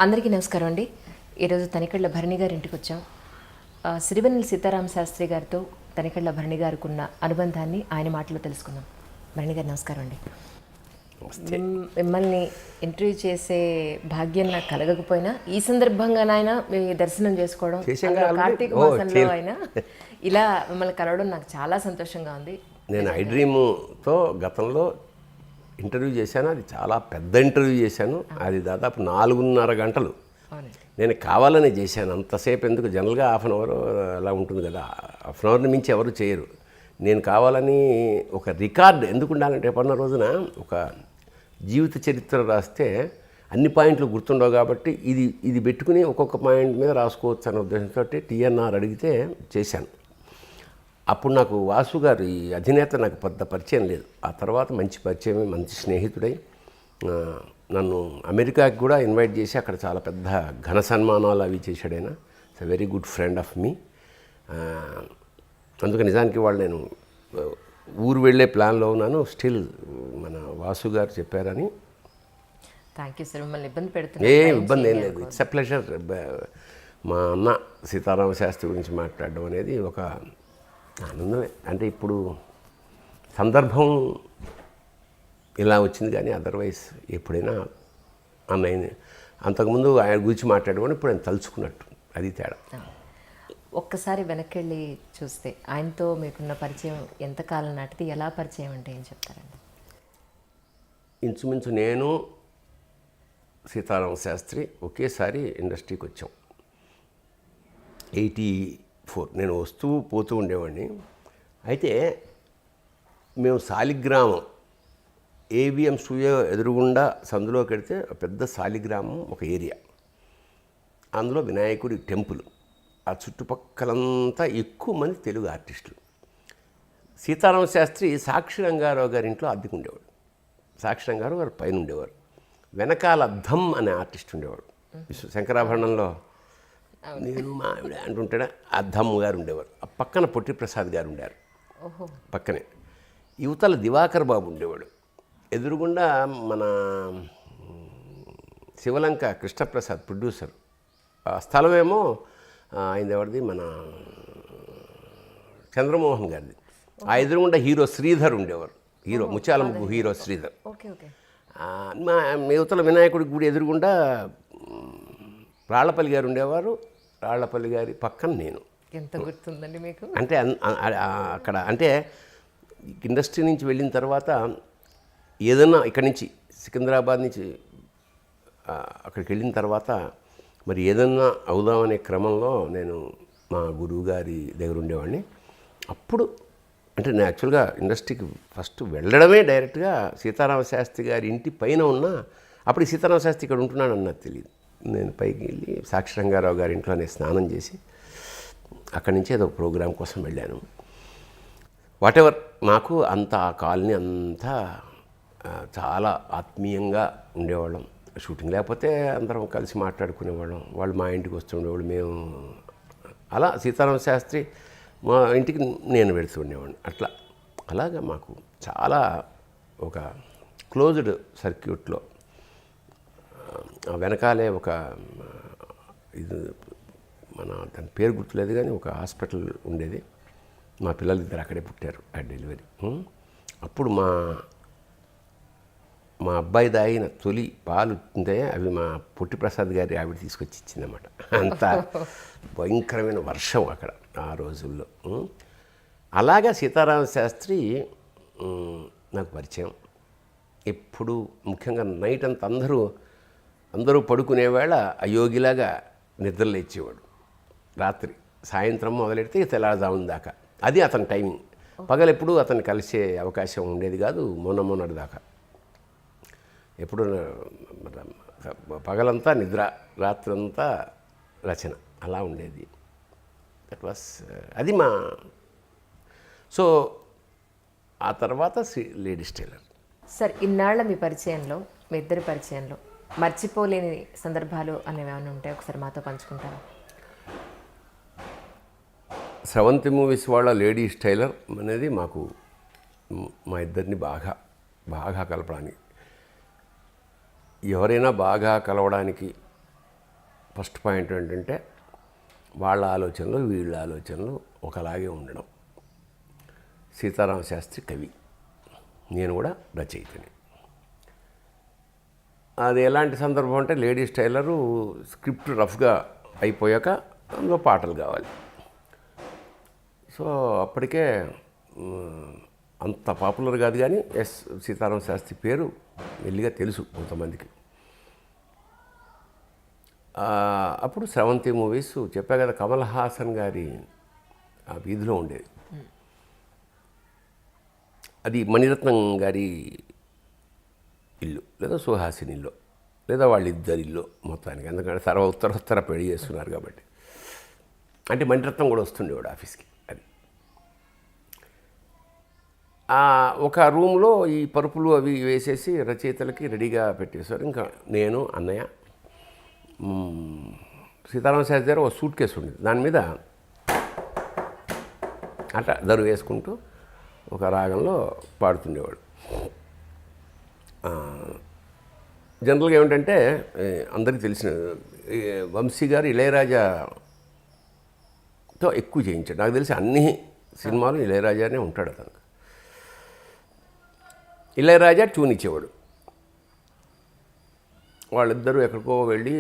అందరికీ నమస్కారం అండి. ఈరోజు తనికెళ్ల భరణి గారి ఇంటికి వచ్చాం. సిరివెన్నెల సీతారామ శాస్త్రి గారితో తనికెళ్ల భరణి గారికి ఉన్న అనుబంధాన్ని ఆయన మాటలో తెలుసుకుందాం. భరణి గారు నమస్కారం అండి. మిమ్మల్ని ఇంటర్వ్యూ చేసే భాగ్యం నాకు కలగకపోయినా ఈ సందర్భంగానైనా మీ దర్శనం చేసుకోవడం, కార్తీక మాసంలో అయినా ఇలా మిమ్మల్ని కలవడం నాకు చాలా సంతోషంగా ఉంది. నేను ఐ డ్రీమ్తో గతంలో ఇంటర్వ్యూ చేశాను. అది చాలా పెద్ద ఇంటర్వ్యూ చేశాను. అది దాదాపు 4.5 గంటలు నేను కావాలని చేశాను. అంతసేపు ఎందుకు, జనరల్గా హాఫ్ అన్ అవర్ అలా ఉంటుంది కదా, హాఫ్ అన్ అవర్ని మించి ఎవరు చేయరు. నేను కావాలని ఒక రికార్డ్ ఎందుకు ఉండాలంటే, రేపన్న రోజున ఒక జీవిత చరిత్ర రాస్తే అన్ని పాయింట్లు గుర్తుండవు కాబట్టి ఇది పెట్టుకుని ఒక్కొక్క పాయింట్ మీద రాసుకోవచ్చు అనే ఉద్దేశంతో టీఎన్ఆర్ అడిగితే చేశాను. అప్పుడు నాకు వాసు గారు, ఈ అధినేత, నాకు పెద్ద పరిచయం లేదు. ఆ తర్వాత మంచి పరిచయం, మంచి స్నేహితుడై నన్ను అమెరికాకి కూడా ఇన్వైట్ చేసి అక్కడ చాలా పెద్ద ఘన సన్మానాలు అవి చేశాడు. ఆయన it's a very good friend of me. అందుకే నిజానికి వాళ్ళు నేను ఊరు వెళ్ళే ప్లాన్లో ఉన్నాను. స్టిల్ మన వాసు గారు చెప్పారని. Thank you sir. మిమ్మల్ని ఇబ్బంది పెడుతున్నా? ఏ ఇబ్బంది ఏం లేదు. It's a pleasure. మా అన్న సీతారామ శాస్త్రి గురించి మాట్లాడడం అనేది ఒక ఆనందమే. అంటే ఇప్పుడు సందర్భం ఇలా వచ్చింది, కానీ అదర్వైజ్ ఎప్పుడైనా అన్నయ్య అంతకుముందు ఆయన గురించి మాట్లాడుకొని ఇప్పుడు ఆయన తలుచుకున్నట్టు, అది తేడా. ఒక్కసారి వెనక్కి వెళ్ళి చూస్తే ఆయనతో మీకున్న పరిచయం ఎంతకాలం నాటిది, ఎలా పరిచయం అంటే ఏం చెప్తారండి? ఇంచుమించు నేను సీతారామ శాస్త్రి ఒకేసారి ఇండస్ట్రీకి వచ్చాం. 84. నేను వస్తూ పోతూ ఉండేవాడిని. అయితే మేము శాలిగ్రామం ఏవిఎం స్టూడియో ఎదురుగుండా సందులోకి వెడితే పెద్ద శాలిగ్రామం ఒక ఏరియా, అందులో వినాయకుడి టెంపుల్, ఆ చుట్టుపక్కలంతా ఎక్కువ మంది తెలుగు ఆర్టిస్టులు. సీతారామ శాస్త్రి సాక్షి రంగారావు గారి ఇంట్లో అద్దెకు ఉండేవాడు. సాక్షి రంగారావు గారు పైన ఉండేవారు. వెనకాల ధమ్ అనే ఆర్టిస్ట్ ఉండేవాడు. శంకరాభరణంలో నేను మా ఆవిడ అంటుంటాడా, ఆ ధమ్ గారు ఉండేవారు. ఆ పక్కన పొట్టి ప్రసాద్ గారు ఉండారు పక్కనే. యువతల దివాకర్ బాబు ఉండేవాడు. ఎదురుగుండా మన శివలంక కృష్ణప్రసాద్ ప్రొడ్యూసర్. ఆ స్థలమేమో ఆయన ఎవరిది, మన చంద్రమోహన్ గారిది. ఆ ఎదురుగుండా హీరో శ్రీధర్ ఉండేవారు. Hero Muthyala Muggu hero Sridhar. మా యువతల వినాయకుడి గుడి ఎదురుగుండా రాళ్లపల్లి గారు ఉండేవారు. రాళ్లపల్లి గారి పక్కన నేను. ఎంత గుర్తుందండి మీకు? అంటే అక్కడ అంటే ఇండస్ట్రీ నుంచి వెళ్ళిన తర్వాత ఏదన్నా ఇక్కడి నుంచి సికింద్రాబాద్ నుంచి అక్కడికి వెళ్ళిన తర్వాత మరి ఏదన్నా అవుదామనే క్రమంలో నేను మా గురువు గారి దగ్గర ఉండేవాడిని. అప్పుడు అంటే నేను యాక్చువల్గా ఇండస్ట్రీకి ఫస్ట్ వెళ్ళడమే డైరెక్ట్గా సీతారామ శాస్త్రి గారి ఇంటి పైన ఉన్న, అప్పుడు సీతారామ శాస్త్రి ఇక్కడ ఉంటున్నాడు అన్నది తెలియదు. నేను పైకి వెళ్ళి సాక్షి రంగారావు గారి ఇంట్లోనే స్నానం చేసి అక్కడి నుంచి ఏదో ప్రోగ్రాం కోసం వెళ్ళాను. వాటెవర్, నాకు అంత ఆ కాలనీ అంతా చాలా ఆత్మీయంగా ఉండేవాళ్ళం. షూటింగ్ లేకపోతే అందరం కలిసి మాట్లాడుకునేవాళ్ళం. వాళ్ళు మా ఇంటికి వస్తుండేవాళ్ళు, మేము అలా సీతారామ శాస్త్రి మా ఇంటికి నేను వెళుతూ ఉండేవాడిని. అలాగా మాకు చాలా ఒక క్లోజ్డ్ సర్క్యూట్లో వెనకాలే ఒక ఇది, మన దాని పేరు గుర్తులేదు కానీ ఒక హాస్పిటల్ ఉండేది. మా పిల్లలు ఇద్దరు అక్కడే పుట్టారు ఆ డెలివరీ. అప్పుడు మా అబ్బాయి తాగిన తొలి పాలు ఉంటే అవి మా పొట్టి ప్రసాద్ గారి ఆవిడ తీసుకొచ్చి ఇచ్చిందన్నమాట. అంత భయంకరమైన వర్షం అక్కడ ఆ రోజుల్లో. అలాగా సీతారామ శాస్త్రి నాకు పరిచయం. ఎప్పుడు ముఖ్యంగా నైట్ అంతా అందరూ పడుకునేవేళ అయోగిలాగా నిద్రలేచేవాడు. రాత్రి సాయంత్రం మొదలెడితే తెల్లారుజామున దాకా అది అతని టైమింగ్. పగలెప్పుడు అతన్ని కలిసే అవకాశం ఉండేది కాదు. మొన్నటి దాకా ఎప్పుడు పగలంతా నిద్ర, రాత్రంతా రచన, అలా ఉండేది. దట్ వాస్ అది మా. సో ఆ తర్వాత లేడీస్ టైలర్. సార్, ఇన్నాళ్ళ మీ పరిచయంలో, మీ ఇద్దరి పరిచయంలో మర్చిపోలేని సందర్భాలు అనేవి ఏమైనా ఉంటాయి? ఒకసారి మాతో పంచుకుంటారా? స్రవంతి మూవీస్ వాళ్ళ లేడీస్ టైలర్ అనేది మాకు మా ఇద్దరిని బాగా కలపడానికి, ఎవరైనా బాగా కలవడానికి ఫస్ట్ పాయింట్ ఏంటంటే వాళ్ళ ఆలోచనలు వీళ్ళ ఆలోచనలు ఒకలాగే ఉండడం. సీతారామ శాస్త్రి కవి, నేను కూడా రచయితని. అది ఎలాంటి సందర్భం అంటే లేడీస్ టైలరు స్క్రిప్ట్ రఫ్గా అయిపోయాక అందులో పాటలు కావాలి. సో అప్పటికే అంత పాపులర్ కాదు కానీ సీతారామ శాస్త్రి పేరు మెల్లిగా తెలుసు కొంతమందికి. అప్పుడు స్రవంతి మూవీస్ చెప్పా కదా, కమల్ హాసన్ గారి ఆ వీధిలో ఉండేది. అది మణిరత్నం గారి ఇల్లు లేదా సుహాసిని ఇల్లు లేదా వాళ్ళిద్దరి ఇల్లు మొత్తానికి. ఎందుకంటే ఉత్తర పెళ్లి చేస్తున్నారు కాబట్టి. అంటే మణిరత్నం కూడా వస్తుండేవాడు ఆఫీస్కి. అది ఒక రూమ్లో ఈ పరుపులు అవి వేసేసి రచయితలకి రెడీగా పెట్టేశారు. ఇంకా నేను, అన్నయ్య, సీతారామ శాస్త్రి గారు ఒక సూట్ కేసు ఉండేది, దాని మీద అట్లా దరువు వేసుకుంటూ ఒక రాగంలో పాడుతుండేవాడు. జనరల్గా ఏమిటంటే అందరికీ తెలిసిన వంశీ గారు ఇళయరాజాతో ఎక్కువ చేయించాడు. నాకు తెలిసి అన్ని సినిమాలు ఇళయరాజానే ఉంటాడు అతను. ఇళయరాజా ట్యూన్ ఇచ్చేవాడు. వాళ్ళిద్దరూ ఎక్కడికో వెళ్ళి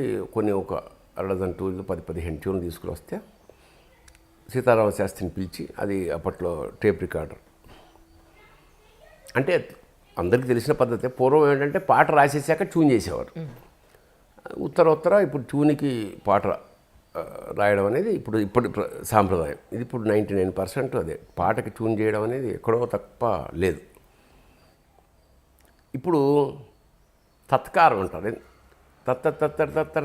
ఒక అరడజన్ ట్యూన్లు 10-15 ట్యూన్లు తీసుకుని వస్తే సీతారామ శాస్త్రిని పిలిచి, అది అప్పట్లో టేప్ రికార్డర్. అంటే అందరికీ తెలిసిన పద్ధతి. పూర్వం ఏంటంటే పాట రాసేసాక ట్యూన్ చేసేవారు. ఉత్తర ఇప్పుడు ట్యూన్కి పాట రాయడం అనేది ఇప్పుడు సాంప్రదాయం. ఇది ఇప్పుడు 99% అదే. పాటకి ట్యూన్ చేయడం అనేది ఎక్కడో తప్ప లేదు. ఇప్పుడు తత్కారం అంటారు. తత్తర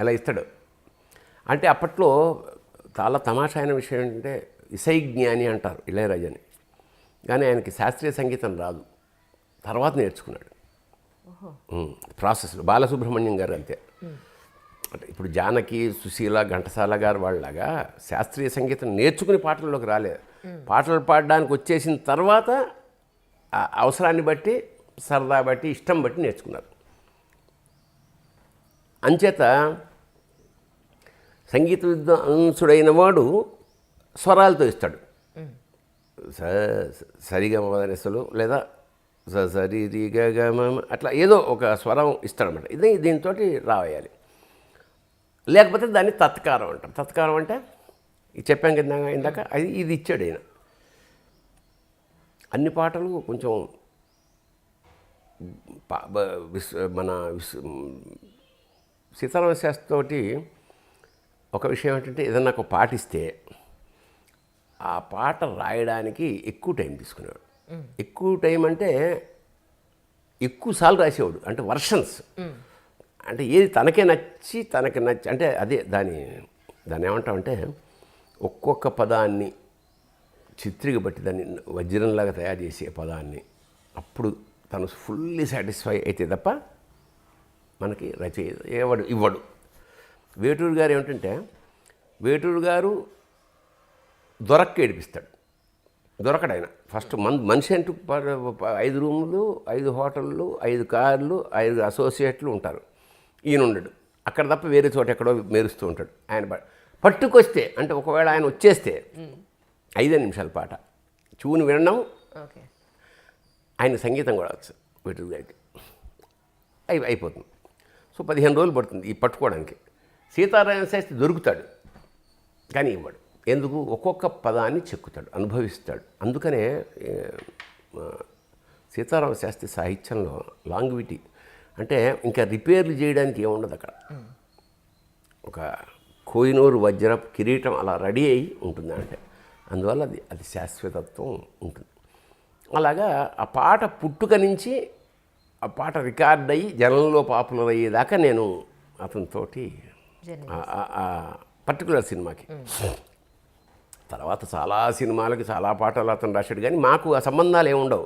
అలా ఇస్తాడు. అంటే అప్పట్లో చాలా తమాషా అయిన విషయం ఏంటంటే ఇసై జ్ఞాని అంటారు ఇళయరాజాని, కానీ ఆయనకి శాస్త్రీయ సంగీతం రాదు. తర్వాత నేర్చుకున్నాడు ప్రాసెస్లో. బాలసుబ్రహ్మణ్యం గారు అంతే. అంటే ఇప్పుడు జానకి, సుశీల, ఘంటసాల గారు వాళ్ళలాగా శాస్త్రీయ సంగీతం నేర్చుకుని పాటల్లోకి రాలేదు. పాటలు పాడడానికి వచ్చేసిన తర్వాత అవసరాన్ని బట్టి, సరదా బట్టి, ఇష్టం బట్టి నేర్చుకున్నారు. అంచేత సంగీత విద్వాంసుడైన వాడు స్వరాలతో ఇస్తాడు. సరిగమదనెసలు లేదా సరి రి గ అట్లా ఏదో ఒక స్వరం ఇస్తాడనమాట. ఇది దీంతో రావేయాలి. లేకపోతే దాన్ని తత్కారం అంటారు. తత్కారం అంటే ఇది చెప్పాం కదా ఇందాక, ఇది ఇచ్చాడు ఆయన. అన్ని పాటలు కొంచెం సీతారామ శాస్త్రితోటి ఒక విషయం ఏంటంటే ఏదన్నా ఒక పాట ఇస్తే ఆ పాట రాయడానికి ఎక్కువ టైం తీసుకునేవాడు. ఎక్కువ టైం అంటే ఎక్కువసార్లు రాసేవాడు. అంటే వర్షన్స్, అంటే ఏది తనకి నచ్చి అంటే అదే దాన్ని ఏమంటామంటే ఒక్కొక్క పదాన్ని చిత్రిగా బట్టి దాన్ని వజ్రంలాగా తయారు చేసే పదాన్ని అప్పుడు తను ఫుల్లీ సాటిస్ఫై అయితే తప్ప మనకి రచయిత ఇవ్వడు. వేటూరు గారు ఏమిటంటే, వేటూరు గారు ఏడిపిస్తాడు. దొరకడు ఆయన. ఫస్ట్ మనిషి అంటూ 5 రూములు, 5 హోటళ్ళు, 5 కార్లు, 5 అసోసియేట్లు ఉంటారు. ఈయన ఉండడు. అక్కడ తప్ప వేరే చోట ఎక్కడో మెరుస్తూ ఉంటాడు. ఆయన పట్టుకొస్తే అంటే ఒకవేళ ఆయన వచ్చేస్తే 5 నిమిషాల పాట చూని వినడం, ఆయన సంగీతం కూడా వచ్చు వేటూరు గారికి, అయిపోతుంది. సో 15 రోజులు పడుతుంది ఈ పట్టుకోవడానికి. సీతారామ శాస్త్రి దొరుకుతాడు కానీ ఇవ్వడు. ఎందుకు? ఒక్కొక్క పదాన్ని చెక్కుతాడు, అనుభవిస్తాడు. అందుకనే సీతారామ శాస్త్రి సాహిత్యంలో లాంగ్విటీ అంటే ఇంకా రిపేర్లు చేయడానికి ఏముండదు అక్కడ. ఒక కోహినూరు వజ్ర కిరీటం అలా రెడీ అయ్యి ఉంటుంది. అంటే అందువల్ల అది శాశ్వతత్వం ఉంటుంది. అలాగా ఆ పాట పుట్టుక నుంచి ఆ పాట రికార్డ్ అయ్యి జనంలో పాపులర్ అయ్యేదాకా నేను అతనితోటి పర్టికులర్ సినిమాకి, తర్వాత చాలా సినిమాలకి చాలా పాటలు అతను రాశాడు. కానీ మాకు ఆ సంబంధాలు ఏముండవు.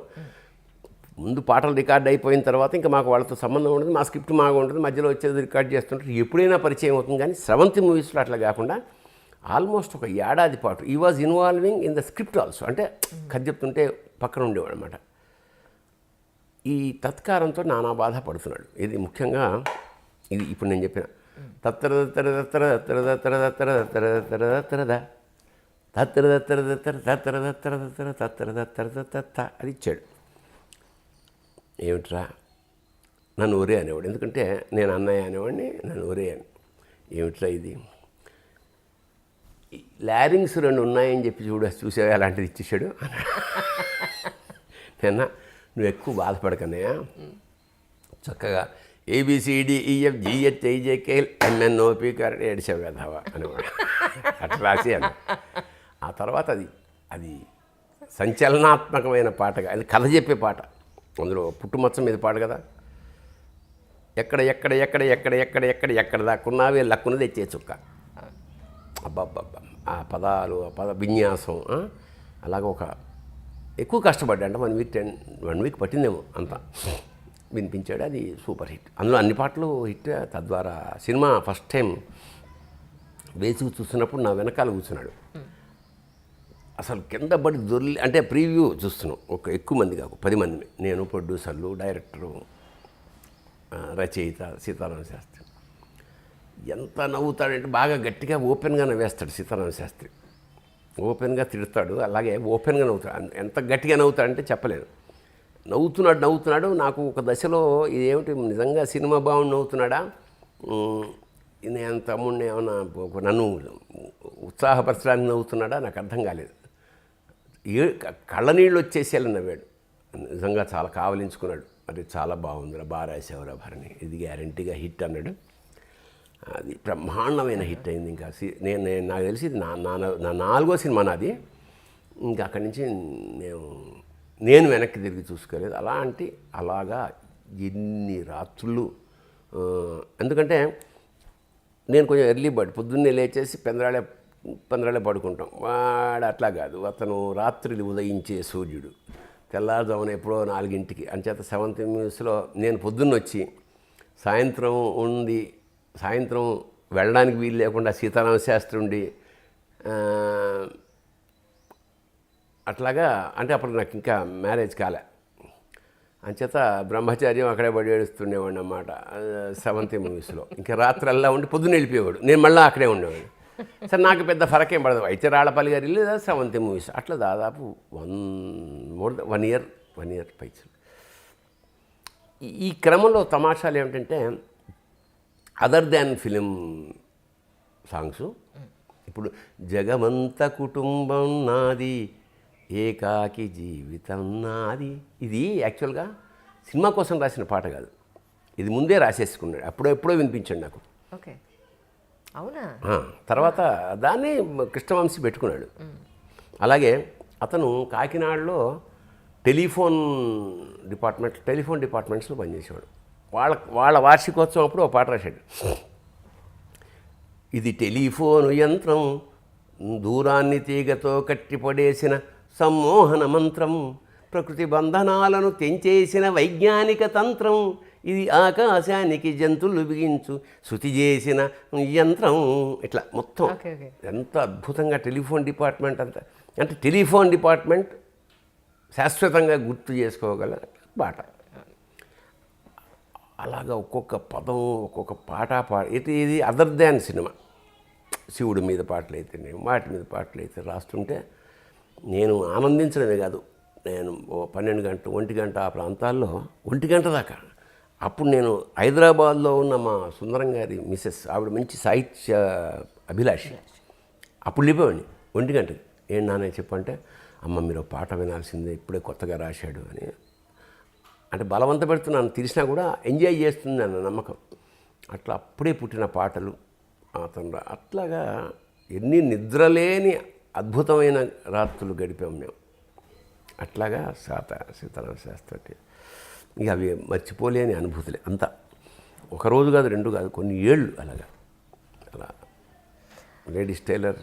ముందు పాటలు రికార్డ్ అయిపోయిన తర్వాత ఇంకా మాకు వాళ్ళతో సంబంధం ఉండదు. మా స్క్రిప్ట్ మాకు ఉంటుంది, మధ్యలో వచ్చేది రికార్డ్ చేస్తుంటారు, ఎప్పుడైనా పరిచయం అవుతుంది. కానీ స్రవంతి మూవీస్లో అట్లా కాకుండా ఆల్మోస్ట్ ఒక ఏడాది పాటు ఈ was involving in the script also. అంటే కథ చెప్తుంటే పక్కన ఉండేవాడు అనమాట. ఈ తత్కారంతో నానా బాధ పడుతున్నాడు. ఇది ముఖ్యంగా ఇది ఇప్పుడు నేను చెప్పిన తత్తర తత్తర తత్తర తత్తర తత్తర తత్తర తత్తర తత్తర తత్తరదా తత్తర తత్తర తత్తర తత్తర తత్తర తత్తర తత్తర తత్తర తత్త అది ఇచ్చాడు. ఏమిట్రా నన్ను ఒరే అనేవాడు, ఎందుకంటే నేను అన్నయ్య అనేవాడిని, నన్ను ఒరే అని. ఏమిట్రా ఇది, లారింగ్స్ 2 ఉన్నాయని చెప్పి చూసావా అలాంటిది ఇచ్చేసాడు. నిన్న నువ్వు ఎక్కువ బాధపడకన్నయ్య, చక్కగా ABCDEFGHIJKLMNOP ఏడిచావు కదావా అనేవాడు. అట్లా రాసేయాలి. ఆ తర్వాత అది సంచలనాత్మకమైన పాటగా, అది కథ చెప్పే పాట. అందులో పుట్టుమచ్చ మీద పాట కదా, ఎక్కడ ఎక్కడ ఎక్కడ ఎక్కడ ఎక్కడ ఎక్కడ ఎక్కడ దాక్కున్నావే లక్కున తెచ్చే చుక్క. అబ్బాబ్బా ఆ పదాలు, ఆ పద విన్యాసం, అలాగ ఒక ఎక్కువ కష్టపడ్డా, అంటే 1 వీక్ పట్టిందేమో అంతా వినిపించాడు. అది సూపర్ హిట్. అందులో అన్ని పాటలు హిట్. తద్వారా సినిమా ఫస్ట్ టైం వేసి చూస్తున్నప్పుడు నా వెనకాల కూర్చున్నాడు. అసలు కింద పడి దొర్లి, అంటే ప్రీవ్యూ చూస్తున్నాం, ఎక్కువ మంది కాకు 10 మంది, నేను, ప్రొడ్యూసర్లు, డైరెక్టరు, రచయిత సీతారామ శాస్త్రి. ఎంత నవ్వుతాడంటే బాగా గట్టిగా ఓపెన్గా నవ్వేస్తాడు సీతారామ శాస్త్రి. ఓపెన్గా తిడతాడు, అలాగే ఓపెన్గా నవ్వుతాడు. ఎంత గట్టిగా నవ్వుతాడంటే చెప్పలేను. నవ్వుతున్నాడు. నాకు ఒక దశలో ఇదేమిటి నిజంగా సినిమా బాగుండి నవ్వుతున్నాడా, నేను తమ్ముడిని ఏమన్నా నన్ను ఉత్సాహపరచడానికి నవ్వుతున్నాడా, నాకు అర్థం కాలేదు. కళ్ళనీళ్ళు వచ్చేసేలా నవ్వాడు. నిజంగా చాలా కావలించుకున్నాడు. అది చాలా బాగుందిరా, బాగా రాసేవరా భరణి, ఇది గ్యారంటీగా హిట్ అన్నాడు. అది బ్రహ్మాండమైన హిట్ అయింది. ఇంకా నాకు తెలిసి ఇది నా 4వ సినిమా నాది. ఇంకా అక్కడి నుంచి నేను వెనక్కి తిరిగి చూసుకోలేదు. అలాగా ఎన్ని రాత్రులు, ఎందుకంటే నేను కొంచెం ఎర్లీ బర్డ్, పొద్దున్నే లేచేసి పెందరాళే పడుకుంటాం. వాడు అట్లా కాదు, అతను రాత్రిని ఉదయించే సూర్యుడు. తెల్లారుజామున ఎప్పుడో 4ంటికి, అంచేత 7th న్యూస్లో నేను పొద్దున్నొచ్చి సాయంత్రం వెళ్ళడానికి వీలు లేకుండా సీతారామ శాస్త్రి ఉండి, అట్లాగా, అంటే అప్పుడు నాకు ఇంకా మ్యారేజ్ కాలే, అంచేత బ్రహ్మచార్యం అక్కడే పడి ఏడుస్తుండేవాడిని అన్నమాట 7th మూవీస్లో. ఇంకా రాత్రల్లా ఉండి పొద్దున్న వెళ్ళిపోయేవాడు, నేను మళ్ళీ అక్కడే ఉండేవాడు. సరే నాకు పెద్ద ఫరకేం పడదు. అయితే రాళ్ళపల్లి గారు ఇల్లు 7th మూవీస్, అట్లా దాదాపు 1 ఇయర్ పైచి. ఈ క్రమంలో తమాషాలు ఏమిటంటే, అదర్ దాన్ ఫిలిం సాంగ్స్, ఇప్పుడు జగమంత కుటుంబం నాది, ఏకాకి జీవితం నాది, ఇది యాక్చువల్గా సినిమా కోసం రాసిన పాట కాదు. ఇది ముందే రాసేసుకున్నాడు, ఎప్పుడో వినిపించాడు నాకు. ఓకే, అవునా? తర్వాత దాన్ని కృష్ణవంశీ పెట్టుకున్నాడు. అలాగే అతను కాకినాడలో టెలిఫోన్ డిపార్ట్మెంట్స్లో పనిచేసేవాడు. వాళ్ళ వార్షికోత్సవం అప్పుడు ఒక పాట రాశాడు. ఇది టెలిఫోను యంత్రం, దూరాన్ని తీగతో కట్టిపడేసిన సమ్మోహన మంత్రం, ప్రకృతి బంధనాలను తెంచేసిన వైజ్ఞానిక తంత్రం, ఇది ఆకాశానికి జంతువులు బిగించు శృతి చేసిన యంత్రం. ఇట్లా మొత్తం ఎంత అద్భుతంగా టెలిఫోన్ డిపార్ట్మెంట్ అంతా, అంటే టెలిఫోన్ డిపార్ట్మెంట్ శాశ్వతంగా గుర్తు చేసుకోగల పాట. అలాగా ఒక్కొక్క పదం, ఒక్కొక్క పాట ఇది అదర్ దాన్ సినిమా. శివుడి మీద పాటలు అయితేనే, వాటి మీద పాటలు అయితే రాస్తుంటే నేను ఆనందించడమే కాదు, నేను 12 గంటలు 1 గంట ఆ ప్రాంతాల్లో 1 గంట దాకా. అప్పుడు నేను హైదరాబాద్లో ఉన్న మా సుందరం గారి మిసెస్, ఆవిడ మంచి సాహిత్య అభిలాషి, అప్పుడు వెళ్ళిపోయాడిని 1 గంటకి. ఏంటి నాన్న చెప్పంటే, అమ్మ మీరు పాట వినాల్సిందే, ఇప్పుడే కొత్తగా రాశాడు అని, అంటే బలవంత పెడుతున్నాను, తెలిసినా కూడా ఎంజాయ్ చేస్తుంది అన్న నమ్మకం. అట్లా అప్పుడే పుట్టిన పాటలు అతను. అట్లాగా ఎన్ని నిద్రలేని అద్భుతమైన రాత్రులు గడిపాం మేము. అట్లాగా సీతారామ శాస్త్రి. ఇక అవి మర్చిపోలేని అనుభూతులే అంతా. ఒకరోజు కాదు, 2 కాదు, కొన్ని ఏళ్ళు అలా లేడీస్ టైలర్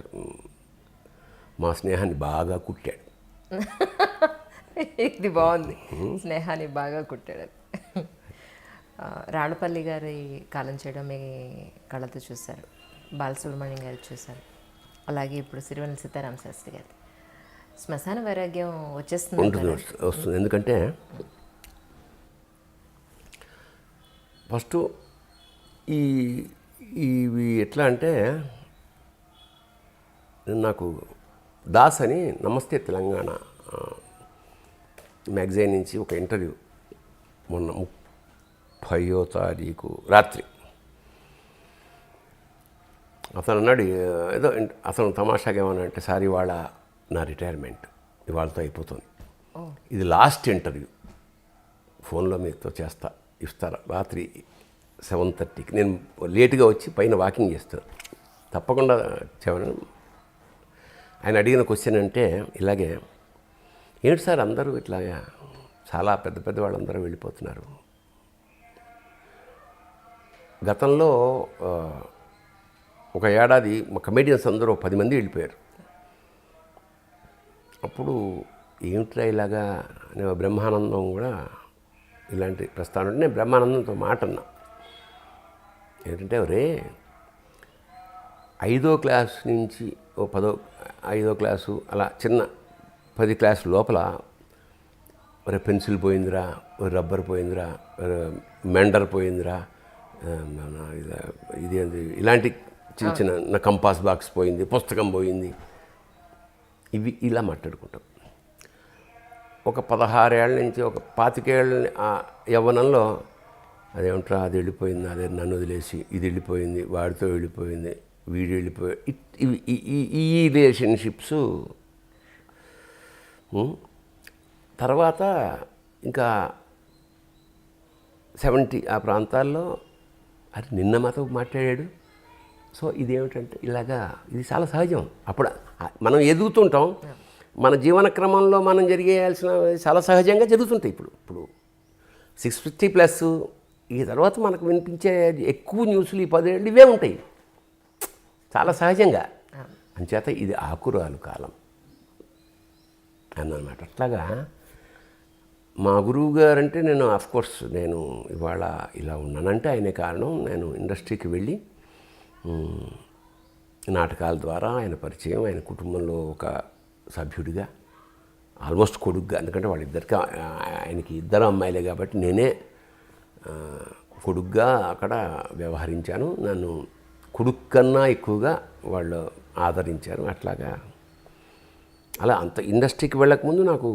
మా స్నేహాన్ని బాగా కుట్టాడు. ఇది బాగుంది, స్నేహాన్ని బాగా కుట్టాడు. రాళ్ళపల్లి గారి కాలం చేయడం మీ కళ్ళతో చూశారు, బాలసుబ్రహ్మణ్యం గారు చూశారు, అలాగే ఇప్పుడు సిరివెన్నెల సీతారామ శాస్త్రి గారి. శ్మశాన వైరాగ్యం వస్తుంది. ఎందుకంటే ఫస్ట్ ఈ ఇవి ఎట్లా అంటే నాకు దాస్ అని నమస్తే తెలంగాణ మ్యాగజైన్ నుంచి ఒక ఇంటర్వ్యూ మొన్న 30వ తారీఖు రాత్రి అతను అన్నాడు ఏదో అతను తమాషాగా ఏమన్నా అంటే సార్ ఇవాళ నా రిటైర్మెంట్ ఇవాళతో అయిపోతుంది, ఇది లాస్ట్ ఇంటర్వ్యూ, ఫోన్లో మీతో ఇస్తారా రాత్రి 7:30కి, నేను లేటుగా వచ్చి పైన వాకింగ్ చేస్తాను, తప్పకుండా చెప్పను. ఆయన అడిగిన క్వశ్చన్ అంటే ఇలాగే, ఏంటి సార్ అందరూ ఇట్లాగా చాలా పెద్ద పెద్ద వాళ్ళందరూ వెళ్ళిపోతున్నారు, గతంలో ఒక ఏడాది మా కమెడియన్స్ అందరూ 10 మంది వెళ్ళిపోయారు, అప్పుడు ఏమిట్రా ఇలాగా నేను బ్రహ్మానందం కూడా ఇలాంటి ప్రస్థానం అంటే నేను బ్రహ్మానందంతో మాట అన్నా ఏంటంటే ఒరే 5వ క్లాస్ నుంచి 5వ క్లాసు అలా చిన్న 10 క్లాసు లోపల ఒరే పెన్సిల్ పోయిందిరా, రబ్బర్ పోయిందిరా, మెండర్ పోయిందిరా, ఇది ఇలాంటి చిన్న చిన్న కంపాస్ బాక్స్ పోయింది, పుస్తకం పోయింది, ఇవి ఇలా మాట్లాడుకుంటాం. ఒక 16 ఏళ్ళ నుంచి ఒక 25 ఏళ్ళ యవ్వనంలో అదేమంటారా అది వెళ్ళిపోయింది, అదే నన్ను వదిలేసి ఇది వెళ్ళిపోయింది, వాడితో వెళ్ళిపోయింది, వీడు వెళ్ళిపోయి ఈ రిలేషన్షిప్స్. తర్వాత ఇంకా 70 ఆ ప్రాంతాల్లో అది నిన్న మాతో మాట్లాడాడు. సో ఇదేమిటంటే ఇలాగా ఇది చాలా సహజం. అప్పుడు మనం ఎదుగుతుంటాం, మన జీవన క్రమంలో మనం జరిగేయాల్సిన చాలా సహజంగా జరుగుతుంటాయి. ఇప్పుడు 650+ ఈ తర్వాత మనకు వినిపించే ఎక్కువ న్యూస్లు ఈ 10 ఏళ్ళు ఇవే ఉంటాయి చాలా సహజంగా. అంచేత ఇది ఆకురాలు కాలం అన్నమాట. అట్లాగా మా గురువు గారంటే నేను ఆఫ్కోర్స్ నేను ఇవాళ ఇలా ఉన్నానంటే ఆయనే కారణం. నేను ఇండస్ట్రీకి వెళ్ళి నాటకాల ద్వారా ఆయన పరిచయం, ఆయన కుటుంబంలో ఒక సభ్యుడిగా, ఆల్మోస్ట్ కొడుకుగా, ఎందుకంటే వాళ్ళిద్దరికి ఆయనకి 2 అమ్మాయిలే కాబట్టి నేనే కొడుకుగా అక్కడ వ్యవహరించాను. నన్ను కొడుకు కన్నా ఎక్కువగా వాళ్ళు ఆదరించారు. అట్లాగా అలా అంత ఇండస్ట్రీకి వెళ్ళకముందు నాకు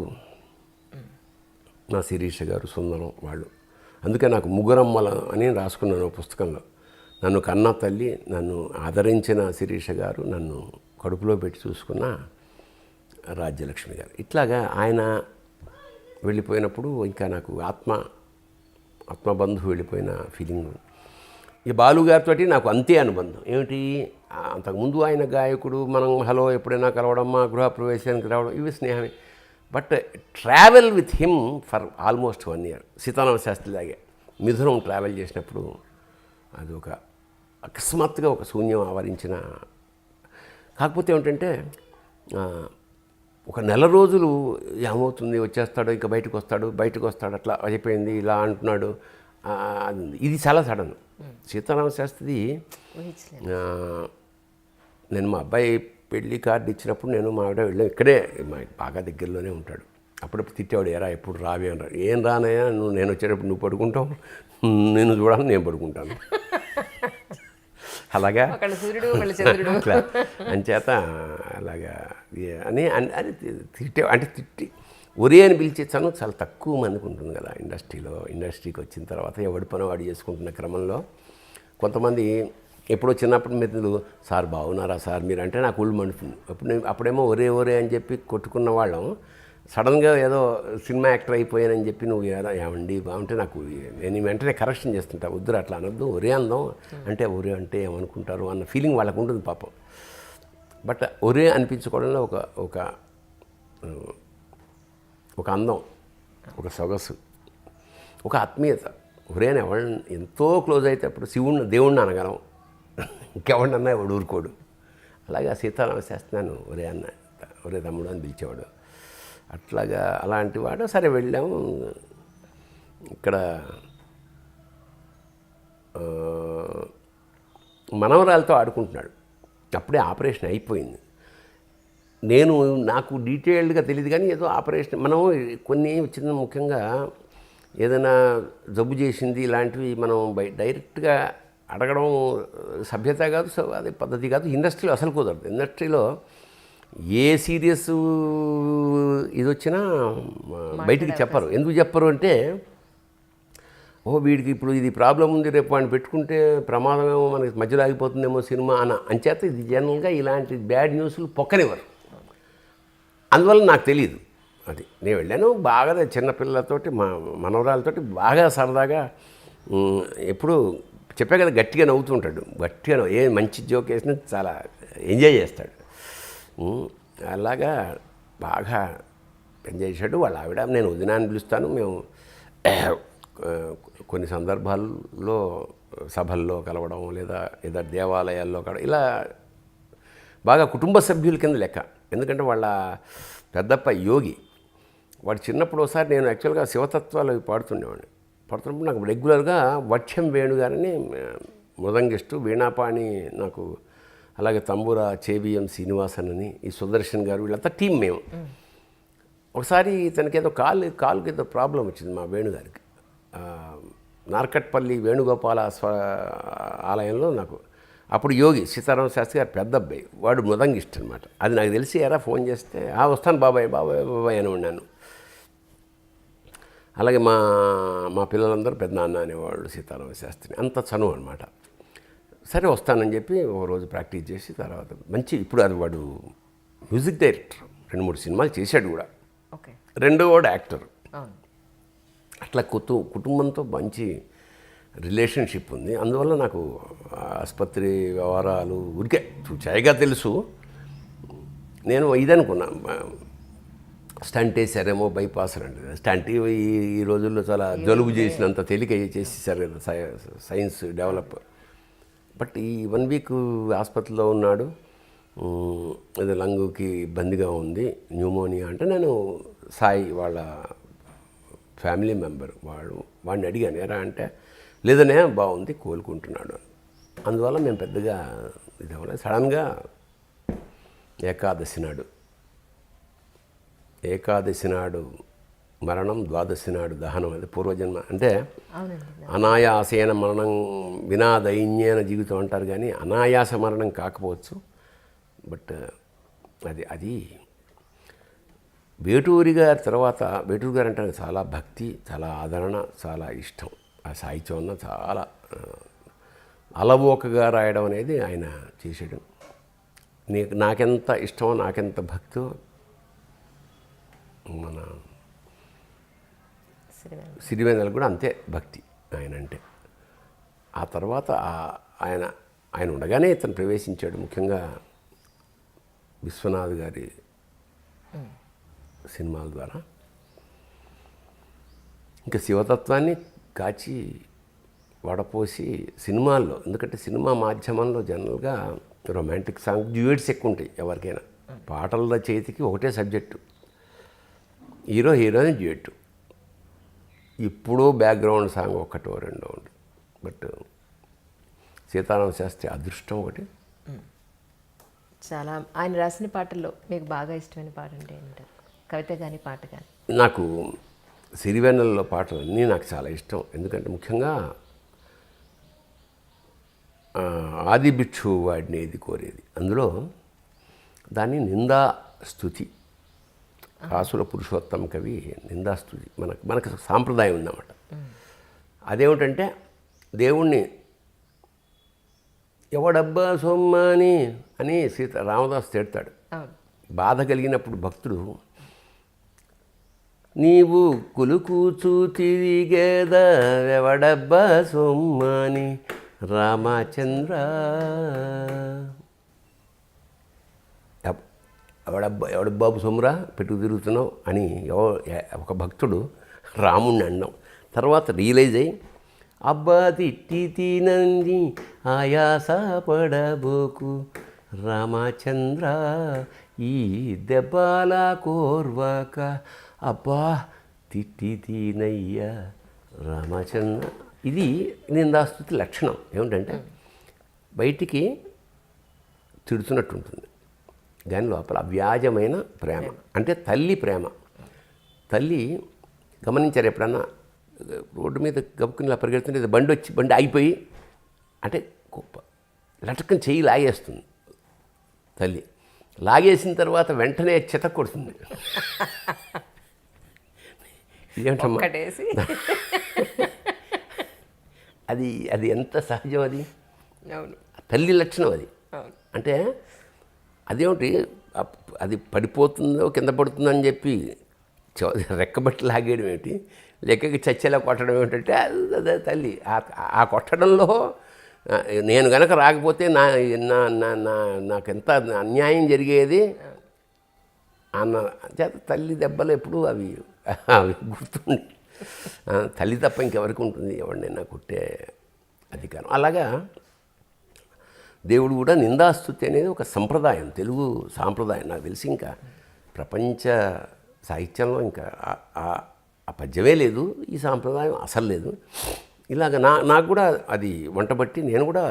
నా శిరీష గారు, సుందరం వాళ్ళు, అందుకే నాకు ముగ్గురమ్మల అని రాసుకున్నాను పుస్తకంలో. నన్ను కన్న తల్లి, నన్ను ఆదరించిన శిరీష గారు, నన్ను కడుపులో పెట్టి చూసుకున్న రాజ్యలక్ష్మి గారు. ఇట్లాగా ఆయన వెళ్ళిపోయినప్పుడు ఇంకా నాకు ఆత్మబంధువు వెళ్ళిపోయిన ఫీలింగ్. ఈ బాలుగారితో నాకు అంతే అనుబంధం. ఏమిటి, అంతకుముందు ఆయన గాయకుడు, మనం హలో ఎప్పుడైనా కలవడమ్మా, గృహప్రవేశానికి రావడం, ఇవి స్నేహమే. But travel with him for almost 1 year. Seetharama Sastry లాగే మిథునం ట్రావెల్ చేసినప్పుడు అది ఒక అకస్మాత్తుగా ఒక శూన్యం ఆవరించిన. కాకపోతే ఏమిటంటే ఒక నెల రోజులు ఏమవుతుంది, వచ్చేస్తాడు, ఇంకా బయటకు వస్తాడు అట్లా అయిపోయింది, ఇలా అంటున్నాడు. ఇది చాలా సడన్. సీతారామ శాస్త్రిది నేను మా అబ్బాయి పెళ్లి కార్డు ఇచ్చినప్పుడు నేను మా ఆవిడ వెళ్ళాం, ఇక్కడే మా బాగా దగ్గరలోనే ఉంటాడు. అప్పుడప్పుడు తిట్టేవాడు, ఎరా ఎప్పుడు రావే అన్నాడు. ఏం రానయ్యా, నేను వచ్చేటప్పుడు నువ్వు పడుకుంటావు, నేను చూడాలని నేను పడుకుంటాను. అలాగా అట్లా అంచేత అలాగా అని తిట్టి ఒరే అని పిలిచేసాను. చాలా తక్కువ మందికి ఉంటుంది కదా ఇండస్ట్రీకి వచ్చిన తర్వాత ఎవడి పని వాడు చేసుకుంటున్న క్రమంలో. కొంతమంది ఎప్పుడో చిన్నప్పుడు మీరు సార్ బాగున్నారా సార్ మీరు అంటే నాకు ఒళ్ళు మండుతుంది. అప్పుడేమో ఒరే అని చెప్పి కొట్టుకున్న వాళ్ళం సడన్గా ఏదో సినిమా యాక్టర్ అయిపోయానని చెప్పి నువ్వు ఏమండి బాగుంటే నాకు నేను వెంటనే కరెక్షన్ చేస్తుంటా, వద్దురు అట్లా అనొద్దు, ఒరే అందం అంటే ఒరే అంటే ఏమనుకుంటారు అన్న ఫీలింగ్ వాళ్ళకు ఉంటుంది పాపం. బట్ ఒరే అనిపించుకోవడంలో ఒక అందం, ఒక సొగసు, ఒక ఆత్మీయత. ఒరే అని ఎవరిని ఎంతో క్లోజ్ అయితే అప్పుడు దేవుణ్ణి అనగలం, ఇంకెవరినన్నా ఎవడు ఊరుకోడు. అలాగే సీతారామ శాస్త్రి నన్ను ఒరే తమ్ముడు అని పిలిచేవాడు. అట్లాగా అలాంటి వాడు. సరే వెళ్ళాము. ఇక్కడ మనవరాలతో ఆడుకుంటున్నాడు. అప్పుడే ఆపరేషన్ అయిపోయింది. నాకు డీటెయిల్డ్గా తెలియదు కానీ ఏదో ఆపరేషన్ మనం కొన్ని చిన్న ముఖ్యంగా ఏదైనా జబ్బు చేసింది ఇలాంటివి మనం డైరెక్ట్గా అడగడం సభ్యత కాదు, అది పద్ధతి కాదు. ఇండస్ట్రీలో అసలు కుదరదు. ఇండస్ట్రీలో ఏ సీరియస్ ఇది వచ్చినా బయటికి చెప్పరు. ఎందుకు చెప్పరు అంటే, వీడికి ఇప్పుడు ఇది ప్రాబ్లం ఉంది, రేపు వాడిని పెట్టుకుంటే ప్రమాదమేమో, మనకి మధ్యలో ఆగిపోతుందేమో సినిమా అంచేత ఇది జనరల్గా ఇలాంటి బ్యాడ్ న్యూస్లు పొక్కనివ్వరు. అందువల్ల నాకు తెలియదు. అది నేను వెళ్ళాను బాగా చిన్నపిల్లలతోటి, మా మనవరాలతోటి బాగా సరదాగా, ఎప్పుడు చెప్పే కదా గట్టిగా నవ్వుతుంటాడు. గట్టిగా ఏ మంచి జోక్ వేసినా చాలా ఎంజాయ్ చేస్తాడు. అలాగా బాగా ఎంజాయ్ చేశాడు. వాళ్ళ ఆవిడ, నేను వదినాన్ని పిలుస్తాను. మేము కొన్ని సందర్భాల్లో సభల్లో కలవడం, లేదా ఏదో దేవాలయాల్లో కలవడం, ఇలా బాగా కుటుంబ సభ్యుల కింద లెక్క. ఎందుకంటే వాళ్ళ పెద్దప్ప యోగి. వాడు చిన్నప్పుడు ఒకసారి, నేను యాక్చువల్గా శివతత్వాలు పాడుతుండేవాడిని. పాడుతున్నప్పుడు నాకు రెగ్యులర్గా వట్యం వేణుగారని మృదంగిస్టు, వీణాపాణి నాకు, అలాగే తంబూర చేబిఎం శ్రీనివాసన్ అని, ఈ సుదర్శన్ గారు, వీళ్ళంతా టీం మేము. ఒకసారి తనకి ఏదో కాలుకి ఏదో ప్రాబ్లం వచ్చింది మా వేణుగారికి. నార్కట్పల్లి వేణుగోపాల ఆలయంలో నాకు అప్పుడు యోగి సీతారామ శాస్త్రి గారు పెద్ద అబ్బాయి, వాడు మృదంగిస్ట్ అనమాట. అది నాకు తెలిసి ఎరా ఫోన్ చేస్తే వస్తాను బాబాయ్ అని ఉన్నాను. అలాగే మా పిల్లలందరూ పెద్దనాన్న అనేవాళ్ళు సీతారామ శాస్త్రి, అంత చనువు అనమాట. సరే వస్తానని చెప్పి ఒక రోజు ప్రాక్టీస్ చేసి, తర్వాత మంచి, ఇప్పుడు అది వాడు మ్యూజిక్ డైరెక్టర్, 2-3 సినిమాలు చేశాడు కూడా. రెండో వాడు యాక్టర్. అట్లా కుటుంబంతో మంచి రిలేషన్షిప్ ఉంది. అందువల్ల నాకు ఆసుపత్రి వ్యవహారాలు ఉరికే చూచాయిగా తెలుసు. నేను ఇదనుకున్నా, స్టంట్ వేసారేమో, బైపాస్ అంటే స్టంట్ ఈ రోజుల్లో చాలా జలుబు చేసినంత తేలిక చేసేసారు కదా సైన్స్ డెవలప్. బట్ ఈ 1 వీక్ ఆసుపత్రిలో ఉన్నాడు. అది లంగుకి ఇబ్బందిగా ఉంది, న్యూమోనియా అంటే, నేను సాయి వాళ్ళ ఫ్యామిలీ మెంబర్ వాడిని అడిగాను, ఎరా అంటే, లేదనే బాగుంది, కోలుకుంటున్నాడు. అందువల్ల మేము పెద్దగా ఇది అవ్వలేదు. సడన్గా ఏకాదశి నాడు మరణం, ద్వాదశి నాడు దహనం. అది పూర్వజన్మ. అంటే అనాయాసేన మరణం వినా దైన్యేన జీవితం అంటారు, కానీ అనాయాస మరణం కాకపోవచ్చు. బట్ అది వేటూరి గారి తర్వాత, వేటూరి గారు అంటే చాలా భక్తి, చాలా ఆదరణ, చాలా ఇష్టం. ఆ సాహిత్యం చాలా అలవోకగా రాయడం అనేది ఆయన చేసాడు. నాకెంత ఇష్టమో, నాకెంత భక్తో మన సిరివెన్నెల కూడా అంతే భక్తి ఆయన అంటే. ఆ తర్వాత ఆయన ఉండగానే ఇతను ప్రవేశించాడు. ముఖ్యంగా విశ్వనాథ్ గారి సినిమాల ద్వారా ఇంకా శివతత్వాన్ని కాచి వడపోసి సినిమాల్లో, ఎందుకంటే సినిమా మాధ్యమంలో జనరల్గా రొమాంటిక్ సాంగ్, డ్యూయట్స్ ఎక్కువ ఉంటాయి ఎవరికైనా. పాటల చేతికి ఒకటే సబ్జెక్టు, హీరో హీరోయిన్ డ్యూయట్. ఇప్పుడు బ్యాక్గ్రౌండ్ సాంగ్ ఒకటో రెండో ఉంటుంది. బట్ సీతారామ శాస్త్రి అదృష్టం ఒకటి. చాలా ఆయన రాసిన పాటల్లో మీకు బాగా ఇష్టమైన పాట అంటే ఏంటారు? కవిత కానీ పాట కానీ? నాకు సిరివెన్నెలలో పాటలన్నీ నాకు చాలా ఇష్టం. ఎందుకంటే ముఖ్యంగా ఆది భిక్షు వాడిని ఇది కోరేది, అందులో దాన్ని నిందా స్తుతి, కాసుల పురుషోత్తమ కవి నిందాస్తుతి. మనకు సాంప్రదాయం ఉందన్నమాట. అదేమిటంటే, దేవుణ్ణి ఎవడబ్బా సొమ్మని అని రామదాసు తిడతాడు. బాధ కలిగినప్పుడు భక్తుడు, నీవు కులుకూచు తిరిగేద ఎవడబ్బా సొమ్మని రామచంద్ర, ఎవడబ్బాబు సొమ్మురా పెట్టుకు తిరుగుతున్నావు అని ఒక భక్తుడు రాముణ్ణి అన్నాం. తర్వాత రియలైజ్ అయ్యి, అబ్బా తిట్టి తినంది ఆయాస పడబోకు రామచంద్ర, ఈ దెబ్బల కోర్వక అబ్బా తిట్టి తినయ్యా రామచంద్ర. ఇది నిందాస్తుతి లక్షణం. ఏమిటంటే బయటికి తిడుతున్నట్టు ఉంటుంది, దాని లోపల అవ్యాజమైన ప్రేమ. అంటే తల్లి ప్రేమ. తల్లి గమనించారు ఎప్పుడన్నా, రోడ్డు మీద గబుక్కుని ఇలా పరిగెడుతుంటే బండి ఆగిపోయి అంటే లటకం చెయ్యి లాగేస్తుంది తల్లి. లాగేసిన తర్వాత వెంటనే చిత కొడుతుంది. ఇదేంటమ్మా ఒక్కటేసి అది అది ఎంత సహజం అది. అవును, తల్లి లక్షణం అది. అవును. అంటే అదేమిటి అది పడిపోతుందో కింద పడుతుందని చెప్పి రెక్కబట్టి లాగేయడం ఏమిటి, లెక్కకి చచ్చేలా కొట్టడం ఏమిటంటే అదే తల్లి. ఆ కొట్టడంలో నేను గనక రాకపోతే నాకెంత అన్యాయం జరిగేది అన్న చేత తల్లి దెబ్బలు ఎప్పుడు అవి గుర్తుండి, తల్లి తప్ప ఇంకెవరికి ఉంటుంది ఎవరినైనా కొట్టే అధికారం. అలాగా దేవుడు కూడా నిందాస్తుతి అనేది ఒక సంప్రదాయం, తెలుగు సాంప్రదాయం. నాకు తెలిసి ఇంకా ప్రపంచ సాహిత్యంలో ఇంకా ఆ పద్యమే లేదు, ఈ సాంప్రదాయం అసలు లేదు. ఇలాగ నాకు కూడా అది వంటబట్టి నేను కూడా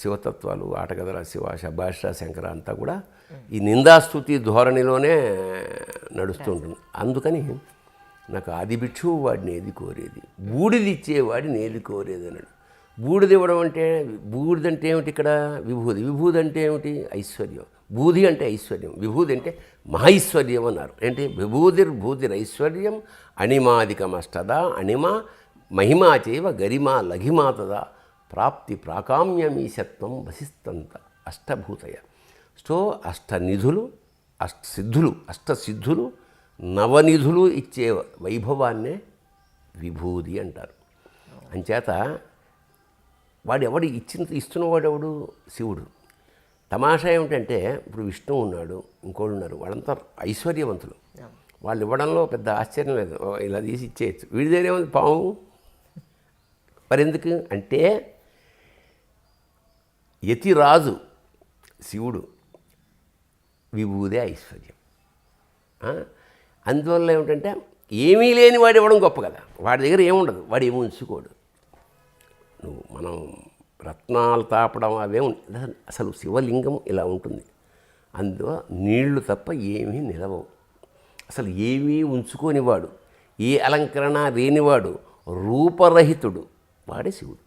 శివతత్వాలు, ఆటగదల శివ, శభాష, శంకర అంతా కూడా ఈ నిందాస్తుతి ధోరణిలోనే నడుస్తూ ఉంటుంది. అందుకని నాకు ఆది భిక్షువు వాడిని ఏది కోరేది, బూడిదిచ్చేవాడిని ఏది కోరేది అన్నాడు. బూడిది ఇవ్వడం అంటే, బూడిదంటే ఏమిటి ఇక్కడ? విభూది. విభూది అంటే ఏమిటి? ఐశ్వర్యం. బూది అంటే ఐశ్వర్యం, విభూది అంటే మహైశ్వర్యం అన్నారు. ఏంటి? విభూతిర్భూతిరైశ్వర్యం అణిమాదికమష్టదా అణిమ మహిమాచేవ గరిమా లఘిమాతదా ప్రాప్తి ప్రాకామ్యమీశత్వం వసిస్తంత అష్టభూతయ. సో అష్టనిధులు, అష్టసిద్ధులు నవనిధులు ఇచ్చే వైభవాన్నే విభూది అంటారు. అంచేత వాడు ఇస్తున్నవాడెవడు? శివుడు. తమాషా ఏమిటంటే ఇప్పుడు విష్ణువు ఉన్నాడు, ఇంకోడు ఉన్నారు, వాళ్ళంతా ఐశ్వర్యవంతులు. వాళ్ళు ఇవ్వడంలో పెద్ద ఆశ్చర్యం లేదు, ఇలా తీసి ఇచ్చేయచ్చు. వీడి దగ్గర ఏముంది? పాము. మరి ఎందుకు అంటే యతిరాజు శివుడు, విభూదే ఐశ్వర్యం. అందువల్ల ఏమిటంటే ఏమీ లేని వాడు ఇవ్వడం గొప్ప కదా. వాడి దగ్గర ఏముండదు, వాడు ఏమి ఉంచుకోడు. మనం రత్నాలు తాపడం అవే అసలు శివలింగం ఇలా ఉంటుంది. అందులో నీళ్లు తప్ప ఏమీ నిలవవు. అసలు ఏమీ ఉంచుకోనివాడు, ఏ అలంకరణ లేనివాడు, రూపరహితుడు, వాడే శివుడు.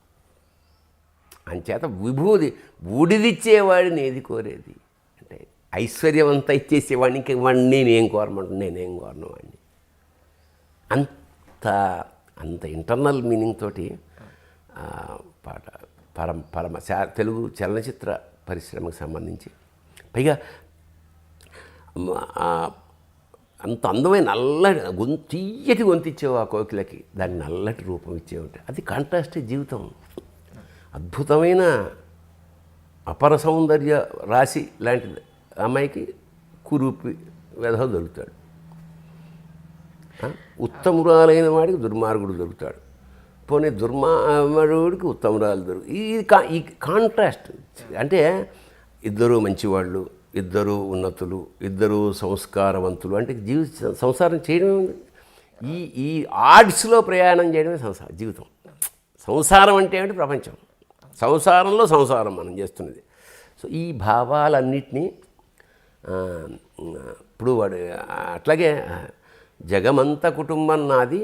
అంచేత విభూది బూడిదిచ్చేవాడిని ఏది కోరేది అంటే ఐశ్వర్యం అంతా ఇచ్చేసేవాడిని ఇంక వాడిని నేనేం కోరను వాడిని. అంత ఇంటర్నల్ మీనింగ్ తోటి పాట పరమ తెలుగు చలనచిత్ర పరిశ్రమకు సంబంధించి, పైగా అంత అందమైన నల్లటి తీయటి గొంతిచ్చేవు ఆ కోకిలకి, దాన్ని నల్లటి రూపం ఇచ్చేవంటే అది కాంట్రాస్ట్ జీవితం. అద్భుతమైన అపర సౌందర్య రాశి లాంటిది అమ్మాయికి కురూపి వెధవ దొరుకుతాడు. ఉత్తమురాలైన వాడికి దుర్మార్గుడు దొరుకుతాడు. పోనీ దుర్మార్గుడికి ఉత్తమురాలు దొరుకుతాడు. ఈ కాంట్రాస్ట్ అంటే ఇద్దరు మంచివాళ్ళు, ఇద్దరు ఉన్నతులు, ఇద్దరు సంస్కారవంతులు, అంటే సంసారం చేయడమే ఉంది. ఈ ఆర్ట్స్లో ప్రయాణం చేయడమే జీవితం. సంసారం అంటే ఏమిటి? ప్రపంచం. సంసారంలో సంసారం మనం చేస్తున్నది. సో ఈ భావాలన్నిటినీ ఇప్పుడు వాడు అట్లాగే జగమంత కుటుంబం నాది,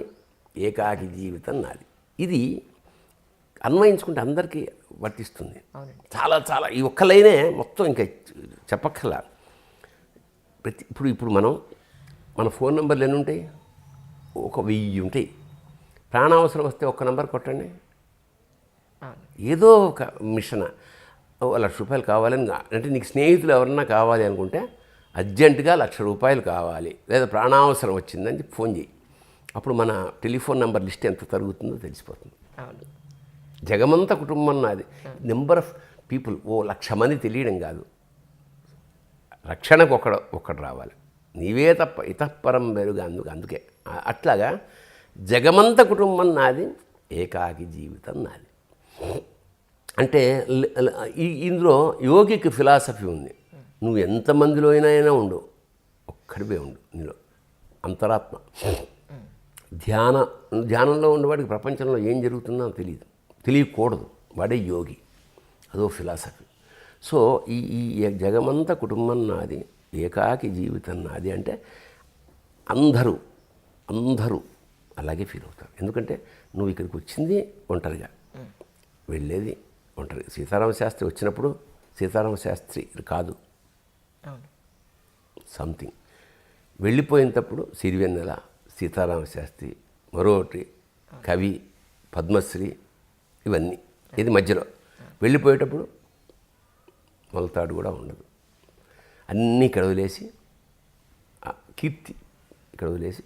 ఏకాకి జీవితం నాది, ఇది అన్వయించుకుంటే అందరికీ వర్తిస్తుంది. చాలా ఈ ఒక్క లైనే మొత్తం ఇంకా చెప్పక్కర్లా. ఇప్పుడు మన ఫోన్ నెంబర్లు ఎన్ని ఉంటాయి? 1000 ఉంటాయి. ప్రాణావసరం వస్తే ఒక్క నెంబర్ కొట్టండి, ఏదో ఒక మిషన్ ₹1,00,000 కావాలని, అంటే నీకు స్నేహితులు ఎవరన్నా కావాలి అనుకుంటే అర్జెంటుగా ₹1,00,000 కావాలి, లేదా ప్రాణావసరం వచ్చిందని ఫోన్ చేయి. అప్పుడు మన టెలిఫోన్ నెంబర్ లిస్ట్ ఎంత తరుగుతుందో తెలిసిపోతుంది. జగమంత కుటుంబం నాది. నెంబర్ ఆఫ్ పీపుల్ 1,00,000 మంది తెలియడం కాదు, రక్షణకు ఒక్కడు రావాలి, నీవే తప్ప ఇతఃపరం వెరుగా. అందుకే అట్లాగా జగమంత కుటుంబం నాది, ఏకాకి జీవితం నాది. అంటే ఇందులో యోగికి ఫిలాసఫీ ఉంది. నువ్వు ఎంతమందిలో అయినా ఉండు, ఒక్కడివే ఉండు, నీలో అంతరాత్మ. ధ్యానంలో ఉండేవాడికి ప్రపంచంలో ఏం జరుగుతుందో తెలియకూడదు, వాడే యోగి. అదో ఫిలాసఫీ. సో ఈ జగమంత కుటుంబం నాది, ఏకాకి జీవితం నాది అంటే అందరూ అలాగే ఫీల్ అవుతారు. ఎందుకంటే నువ్వు ఇక్కడికి వచ్చింది ఒంటరిగా, వెళ్ళేది ఉంటారు. సీతారామ శాస్త్రి వచ్చినప్పుడు సీతారామ శాస్త్రి కాదు, అవును. సంథింగ్. వెళ్ళిపోయినప్పుడు సిరివెన్నెల, సీతారామ శాస్త్రి, మరొకటి కవి, పద్మశ్రీ, ఇవన్నీ. ఇది మధ్యలో వెళ్ళిపోయేటప్పుడు మొలతాడు కూడా ఉండదు. అన్నీ ఇక్కడ వదిలేసి కీర్తి ఇక్కడ వదిలేసి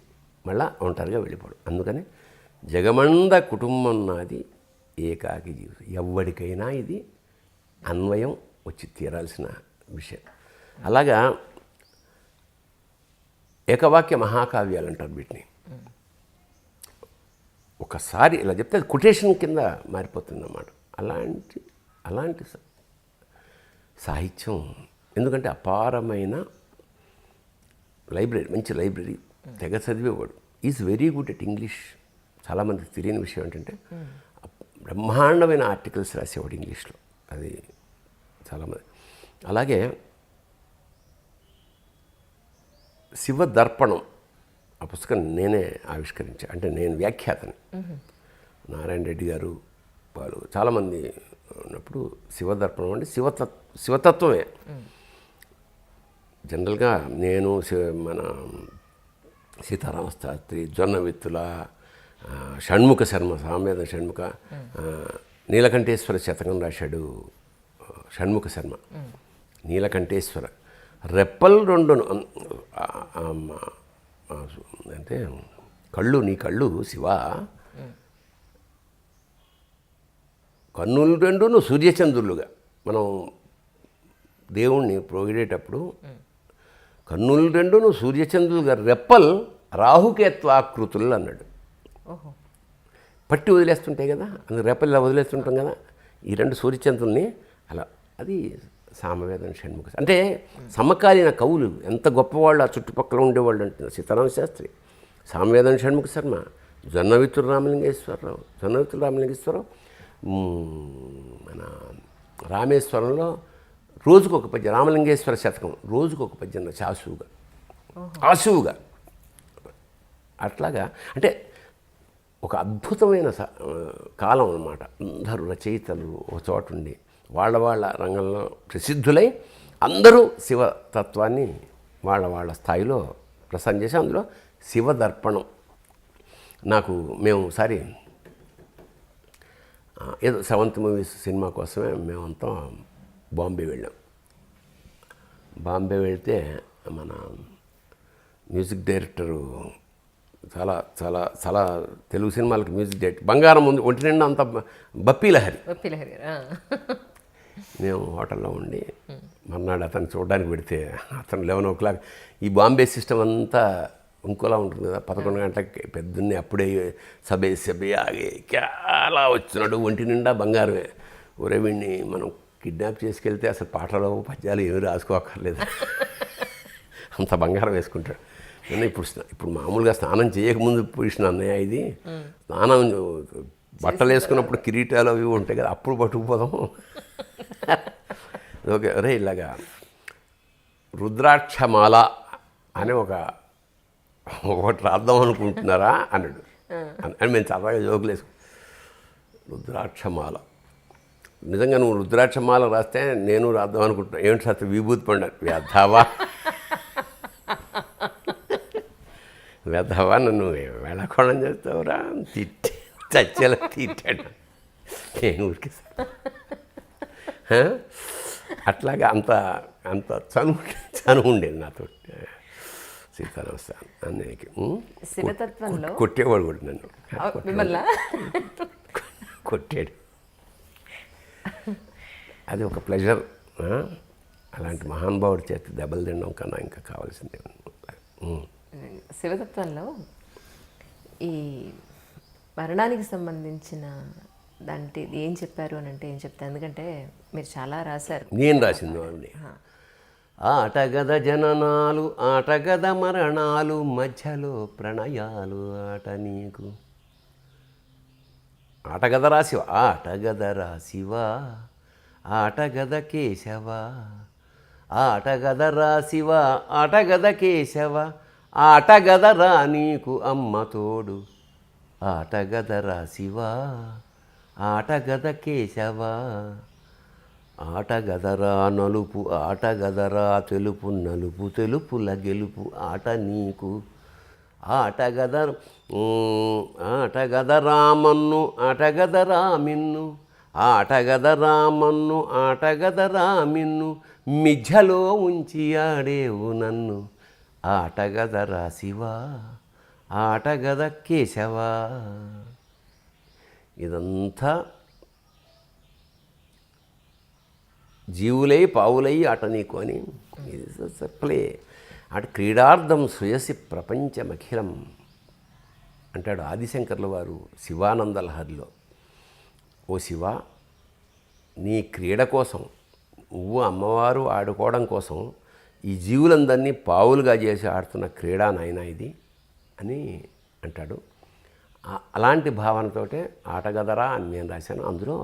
మళ్ళా ఒంటరిగా వెళ్ళిపోవడం. అందుకని జగమంద కుటుంబం నాది ఏకాకి జీవితం. ఎవరికైనా ఇది అన్వయం వచ్చి తీరాల్సిన విషయం. అలాగా ఏకవాక్య మహాకావ్యాలు అంటారు వీటిని. ఒకసారి ఇలా చెప్తే అది కొటేషన్ కింద మారిపోతుంది అన్నమాట. అలాంటి సాహిత్యం, ఎందుకంటే అపారమైన లైబ్రరీ, మంచి లైబ్రరీ, తెగ చదివేవాడు. Is very good at English. చాలామందికి తెలియని విషయం ఏంటంటే బ్రహ్మాండమైన ఆర్టికల్స్ రాసేవాడు ఇంగ్లీష్లో. అది చాలామంది. అలాగే శివదర్పణం ఆ పుస్తకం నేనే ఆవిష్కరించాను, అంటే నేను వ్యాఖ్యాతని. నారాయణ రెడ్డి గారు వాళ్ళు చాలామంది ఉన్నప్పుడు శివదర్పణం అంటే శివతత్వమే. జనరల్గా నేను మన సీతారామ శాస్త్రి, జొన్నవిత్తుల, షణ్ముఖ శర్మ, సామవేద షణ్ముఖ, నీలకంఠేశ్వర శతకం రాశాడు షణ్ముఖ శర్మ. నీలకంఠేశ్వర రెప్పల్ రెండును అంటే కళ్ళు, నీ కళ్ళు శివ, కన్నులు రెండును సూర్యచంద్రులుగా. మనం దేవుణ్ణి ప్రోగిడేటప్పుడు కన్నులు రెండును సూర్యచంద్రులుగా, రెప్పల్ రాహుకేత్వాకృతులు అన్నాడు. పట్టి వదిలేస్తుంటాయి కదా, అందుకు రెప్పలు ఇలా వదిలేస్తుంటాం కదా, ఈ రెండు సూర్యచంద్రుల్ని అలా. అది సామవేదం షణ్ముఖ. అంటే సమకాలీన కవులు ఎంత గొప్పవాళ్ళు ఆ చుట్టుపక్కల ఉండేవాళ్ళు అంటే సీతారామ శాస్త్రి, సామవేదం షణ్ముఖ శర్మ, జొన్నవిత్తుల రామలింగేశ్వరరావు, మన రామేశ్వరంలో రోజుకొక పద్యం, రామలింగేశ్వర శతకం రోజుకొక పద్యం ఆశువుగా. అట్లాగా అంటే ఒక అద్భుతమైన కాలం అన్నమాట. అందరూ రచయితలు ఒక చోట ఉండి వాళ్ళ రంగంలో ప్రసిద్ధులై అందరూ శివతత్వాన్ని వాళ్ళ స్థాయిలో ప్రసారం చేసి, అందులో శివదర్పణం. మేము ఒకసారి ఏదో 7th మూవీస్ సినిమా కోసమే మేమంతా బాంబే వెళ్ళాం. బాంబే వెళ్తే మన మ్యూజిక్ డైరెక్టరు చాలా తెలుగు సినిమాలకి మ్యూజిక్ డైరెక్టర్, బంగారం ఉంది ఒంటి నిండా అంత బప్పీలహరి. మేము హోటల్లో ఉండి మర్నాడు అతను చూడడానికి పెడితే అతను 11 o'clock, ఈ బాంబే సిస్టమ్ అంతా ఇంకోలా ఉంటుంది కదా, 11 గంటలకి పెద్దన్నే అప్పుడే సభే ఆగి చాలా వచ్చినాడు, ఒంటి నిండా బంగారమే. ఒరే వీడిని మనం కిడ్నాప్ చేసుకెళ్తే అసలు పాటలు పద్యాలు ఏమి రాసుకోక్కర్లేదు, అంత బంగారం వేసుకుంటాడు. నేను ఇప్పుడు మామూలుగా స్నానం చేయకముందు పూసిన అన్నయ్య ఇది, స్నానం బట్టలు వేసుకున్నప్పుడు కిరీటాలు అవి ఉంటాయి కదా, అప్పుడు పట్టుకుపోదాం. ఓకే, అరే ఇలాగా రుద్రాక్షమాల అని ఒకటి రాద్దాం అనుకుంటున్నారా అన్నాడు. అని మేము చల్లగా జోకులు వేసుకు, రుద్రాక్షమాల, నిజంగా నువ్వు రుద్రాక్షమాల రాస్తే నేను రాద్దాం అనుకుంటున్నాను. ఏమిటి శాస్త్రి విభూతి పండాను, వెధవా నన్ను వెళ్ళకోవడం చేస్తావురా, చచ్చేలా తిట్టాడు. నేను ఊరికి అట్లాగా అంత చనువు ఉండేది నాతో సీతారామ అన్నయ్యకి. కొట్టేవాడు కూడా నన్ను, కొట్టాడు. అది ఒక ప్లెజర్. అలాంటి మహానుభావుడి చేతి దెబ్బలు తినడం కన్నా ఇంకా కావాల్సిందే. శివతత్వంలో ఈ మరణానికి సంబంధించిన దాంట్లో ఏం చెప్పారు అని అంటే ఏం చెప్తాను, ఎందుకంటే మీరు చాలా రాశారు. నేను రాసింది వాళ్ళని. ఆటగద జననాలు, ఆటగద మరణాలు, మధ్యలో ప్రణయాలు, ఆట నీకు. ఆటగద రాసివా, ఆటగద రాసివా, ఆటగద కేశవ, ఆటగద రాసివా, ఆటగద కేశవ, ఆటగదరా నీకు అమ్మ తోడు, ఆటగదరా శివ, ఆటగద కేశవా ఆటగదరా నలుపు ఆటగదరా తెలుపు నలుపు తెలుపుల గెలుపు ఆట నీకు ఆటగదరా మన్ను ఆటగదరా మిన్ను ఆటగదరా మన్ను ఆటగదరా మిన్ను మిథ్యలో ఉంచి ఆడేవు నన్ను ఆటగదరా శివా ఆటగద కేశవా. ఇదంతా జీవులై పావులై ఆట నీకు అని ఇది ప్లే. అటు క్రీడార్థం శ్రేయసి ప్రపంచమఖిలం అంటాడు ఆదిశంకర్ల వారు శివానంద లహరిలో. ఓ శివ, నీ క్రీడ కోసం నువ్వు అమ్మవారు ఆడుకోవడం కోసం ఈ జీవులందరినీ పావులుగా చేసి ఆడుతున్న క్రీడా నాయన ఇది అని అంటాడు. అలాంటి భావనతోటే ఆటగదరా అని నేను రాశాను. అందులో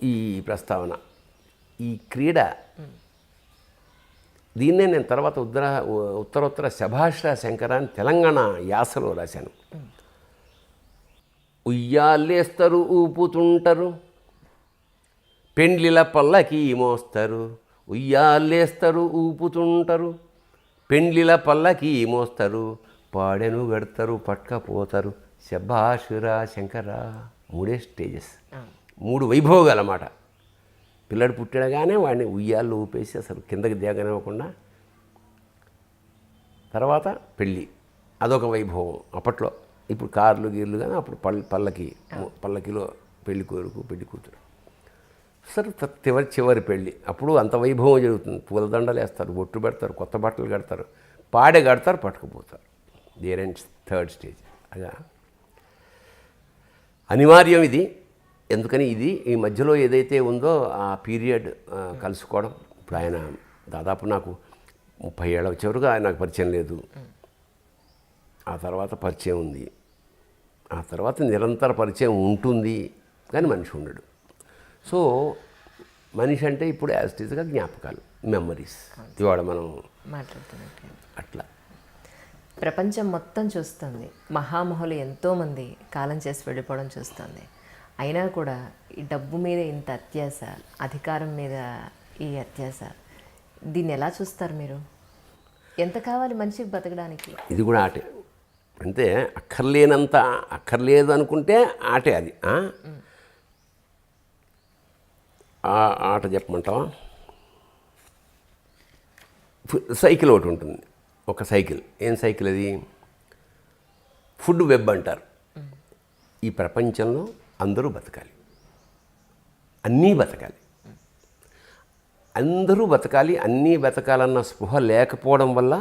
ఈ ప్రస్తావన, ఈ క్రీడ, దీన్నే నేను తర్వాత ఉత్తరోత్తర శభాష్ర శంకర అని తెలంగాణ యాసలో రాశాను. ఉయ్యాలేస్తారు ఊపుతుంటారు పెండ్లిల పల్లకి మోస్తారు ఉయ్యాలేస్తారు ఊపుతుంటారు పెండ్లిల పల్లకి మోస్తారు పాడెను గడతారు పట్టుకపోతారు శభాషురా శంకర. 3 స్టేజెస్, 3 వైభోగాలు అన్నమాట. పిల్లడు పుట్టినగానే వాడిని ఉయ్యాల్లో ఊపేసి అసలు కిందకి దిగనివ్వకుండా, తర్వాత పెళ్ళి, అదొక వైభవం అప్పట్లో. ఇప్పుడు కార్లు గీర్లు కానీ అప్పుడు పల్లకిలో పెళ్లి కొడుకు పెళ్లి కూతురు. సరే చివరి పెళ్ళి, అప్పుడు అంత వైభవం జరుగుతుంది. పూలదండలు వేస్తారు, బొట్టు పెడతారు, కొత్త బట్టలు కడతారు, పాడే కడతారు, పట్టుకుపోతారు. There and 3rd stage. అలా అనివార్యం ఇది. ఎందుకని ఇది ఈ మధ్యలో ఏదైతే ఉందో ఆ పీరియడ్ కలుసుకోవడం. ఇప్పుడు ఆయన దాదాపు నాకు 30 ఏళ్ళ చివరిగా ఆయన నాకు పరిచయం లేదు. ఆ తర్వాత పరిచయం ఉంది, ఆ తర్వాత నిరంతర పరిచయం ఉంటుంది, కానీ మనిషి ఉండడు. సో మనిషి అంటే ఇప్పుడు యాజ్ ఇట్ ఈజ్గా జ్ఞాపకాలు, మెమరీస్. ఇవాళ మనం మాట్లాడుతున్నట్టు అట్లా ప్రపంచం మొత్తం చూస్తుంది, మహామహులు ఎంతోమంది కాలం చేసి వెళ్ళిపోవడం చూస్తుంది. అయినా కూడా ఈ డబ్బు మీద ఇంత అత్యాస, అధికారం మీద ఈ అత్యాస, దీన్ని ఎలా చూస్తారు మీరు? ఎంత కావాలి మనిషికి బతకడానికి? ఇది కూడా ఆటే. అంటే అక్కర్లేనంత అక్కర్లేదు అనుకుంటే ఆటే అది. ఆట చెప్పమంటావా? సైకిల్ ఒకటి ఉంటుంది, ఒక సైకిల్. ఏం సైకిల్ అది? ఫుడ్ వెబ్ అంటారు. ఈ ప్రపంచంలో అందరూ బతకాలి, అన్నీ బతకాలి, అందరూ బతకాలి, అన్నీ బతకాలన్న స్పృహ లేకపోవడం వల్ల,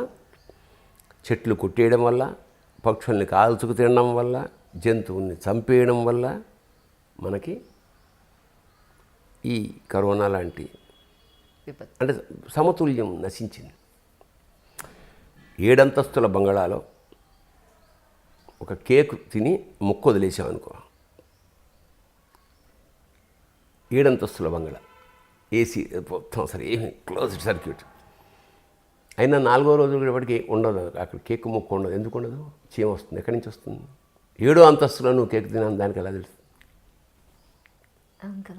చెట్లు కొట్టేయడం వల్ల, పక్షుల్ని కాల్చుకు తినడం వల్ల, జంతువుల్ని చంపేయడం వల్ల మనకి ఈ కరోనా లాంటి అంటే సమతుల్యం నశించింది. 7 అంతస్తుల బంగళాలో ఒక కేక్ తిని ముక్కు వదిలేసామనుకో, 7 అంతస్తుల బంగళా, ఏసీ మొత్తం సరే, ఏమి క్లోజ్డ్ సర్క్యూట్ అయినా 4వ రోజు ఇప్పటికీ ఉండదు అక్కడ, కేక్ ముక్కు ఉండదు. ఎందుకు ఉండదు? చీమ వస్తుంది. ఎక్కడి నుంచి వస్తుంది? 7వ అంతస్తులో నువ్వు కేక్ తినాను, దానికి ఎలా తెలుస్తుంది?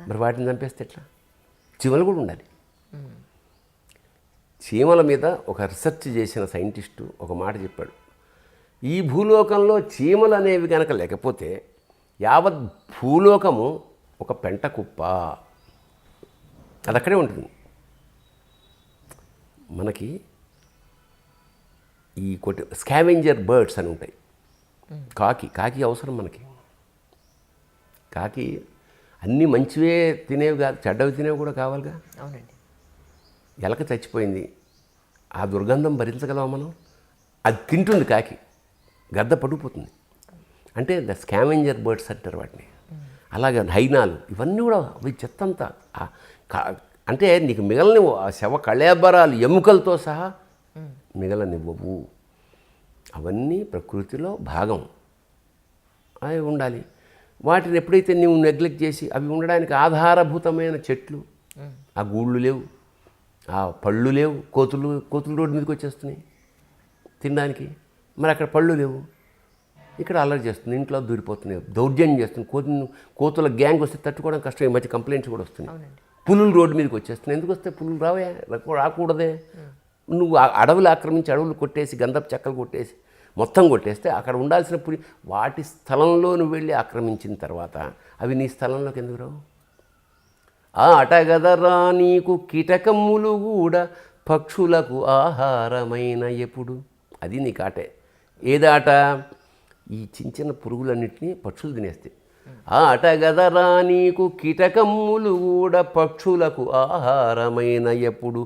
మరి వాటిని చంపేస్తే ఎట్లా? చీమలు కూడా ఉండాలి. చీమల మీద ఒక రీసెర్చ్ చేసిన సైంటిస్టు ఒక మాట చెప్పాడు. ఈ భూలోకంలో చీమలు అనేవి కనుక లేకపోతే యావత్ భూలోకము ఒక పెంట కుప్ప, అది అక్కడే ఉంటుంది. మనకి ఈ స్కావెంజర్ బర్డ్స్ అని ఉంటాయి. కాకి అవసరం మనకి. కాకి అన్నీ మంచివే తినేవి కాదు, చెడ్డవి తినేవి కూడా కావాలిగా. అవునండి. ఎలక చచ్చిపోయింది, ఆ దుర్గంధం భరించగలవా మనం? అది తింటుంది కాకి, గద్ద పడిపోతుంది. అంటే ద స్కావెంజర్ బర్డ్స్ అంటారు వాటిని. అలాగే హైనాలు, ఇవన్నీ కూడా అవి చెత్తంతా. అంటే నీకు మిగలనివ్వు, ఆ శవ కళేబరాలు ఎముకలతో సహా మిగలనివ్వవు. అవన్నీ ప్రకృతిలో భాగం, అవి ఉండాలి. వాటిని ఎప్పుడైతే నువ్వు నెగ్లెక్ట్ చేసి, అవి ఉండడానికి ఆధారభూతమైన చెట్లు, ఆ గూళ్ళు లేవు, ఆ పళ్ళు లేవు, కోతులు రోడ్డు మీదకి వచ్చేస్తున్నాయి తినడానికి. మరి అక్కడ పళ్ళు లేవు, ఇక్కడ అల్లరి చేస్తుంది, ఇంట్లో దూరిపోతుంది, దౌర్జన్యం చేస్తుంది, కోతుల గ్యాంగ్ వస్తే తట్టుకోవడం కష్టం. ఈ మధ్య కంప్లైంట్స్ కూడా వస్తున్నాయి. పులులు రోడ్డు మీదకి వచ్చేస్తున్నాయి. ఎందుకు వస్తే పులులు రావే, రాకూడదే. నువ్వు అడవులు ఆక్రమించి అడవులు కొట్టేసి గంధపు చెక్కలు కొట్టేసి మొత్తం కొట్టేస్తే అక్కడ ఉండాల్సిన పులి వాటి స్థలంలో నువ్వు వెళ్ళి ఆక్రమించిన తర్వాత అవి నీ స్థలంలోకి ఎందుకు రావు? ఆటగదరా నీకు కీటకములు కూడా పక్షులకు ఆహారమైన ఎప్పుడు. అది నీకు ఆటే. ఏదాట? ఈ చిన్న చిన్న పురుగులన్నింటినీ పక్షులు తినేస్తాయి. ఆటగదరా నీకు కీటకములు కూడా పక్షులకు ఆహారమైన ఎప్పుడు.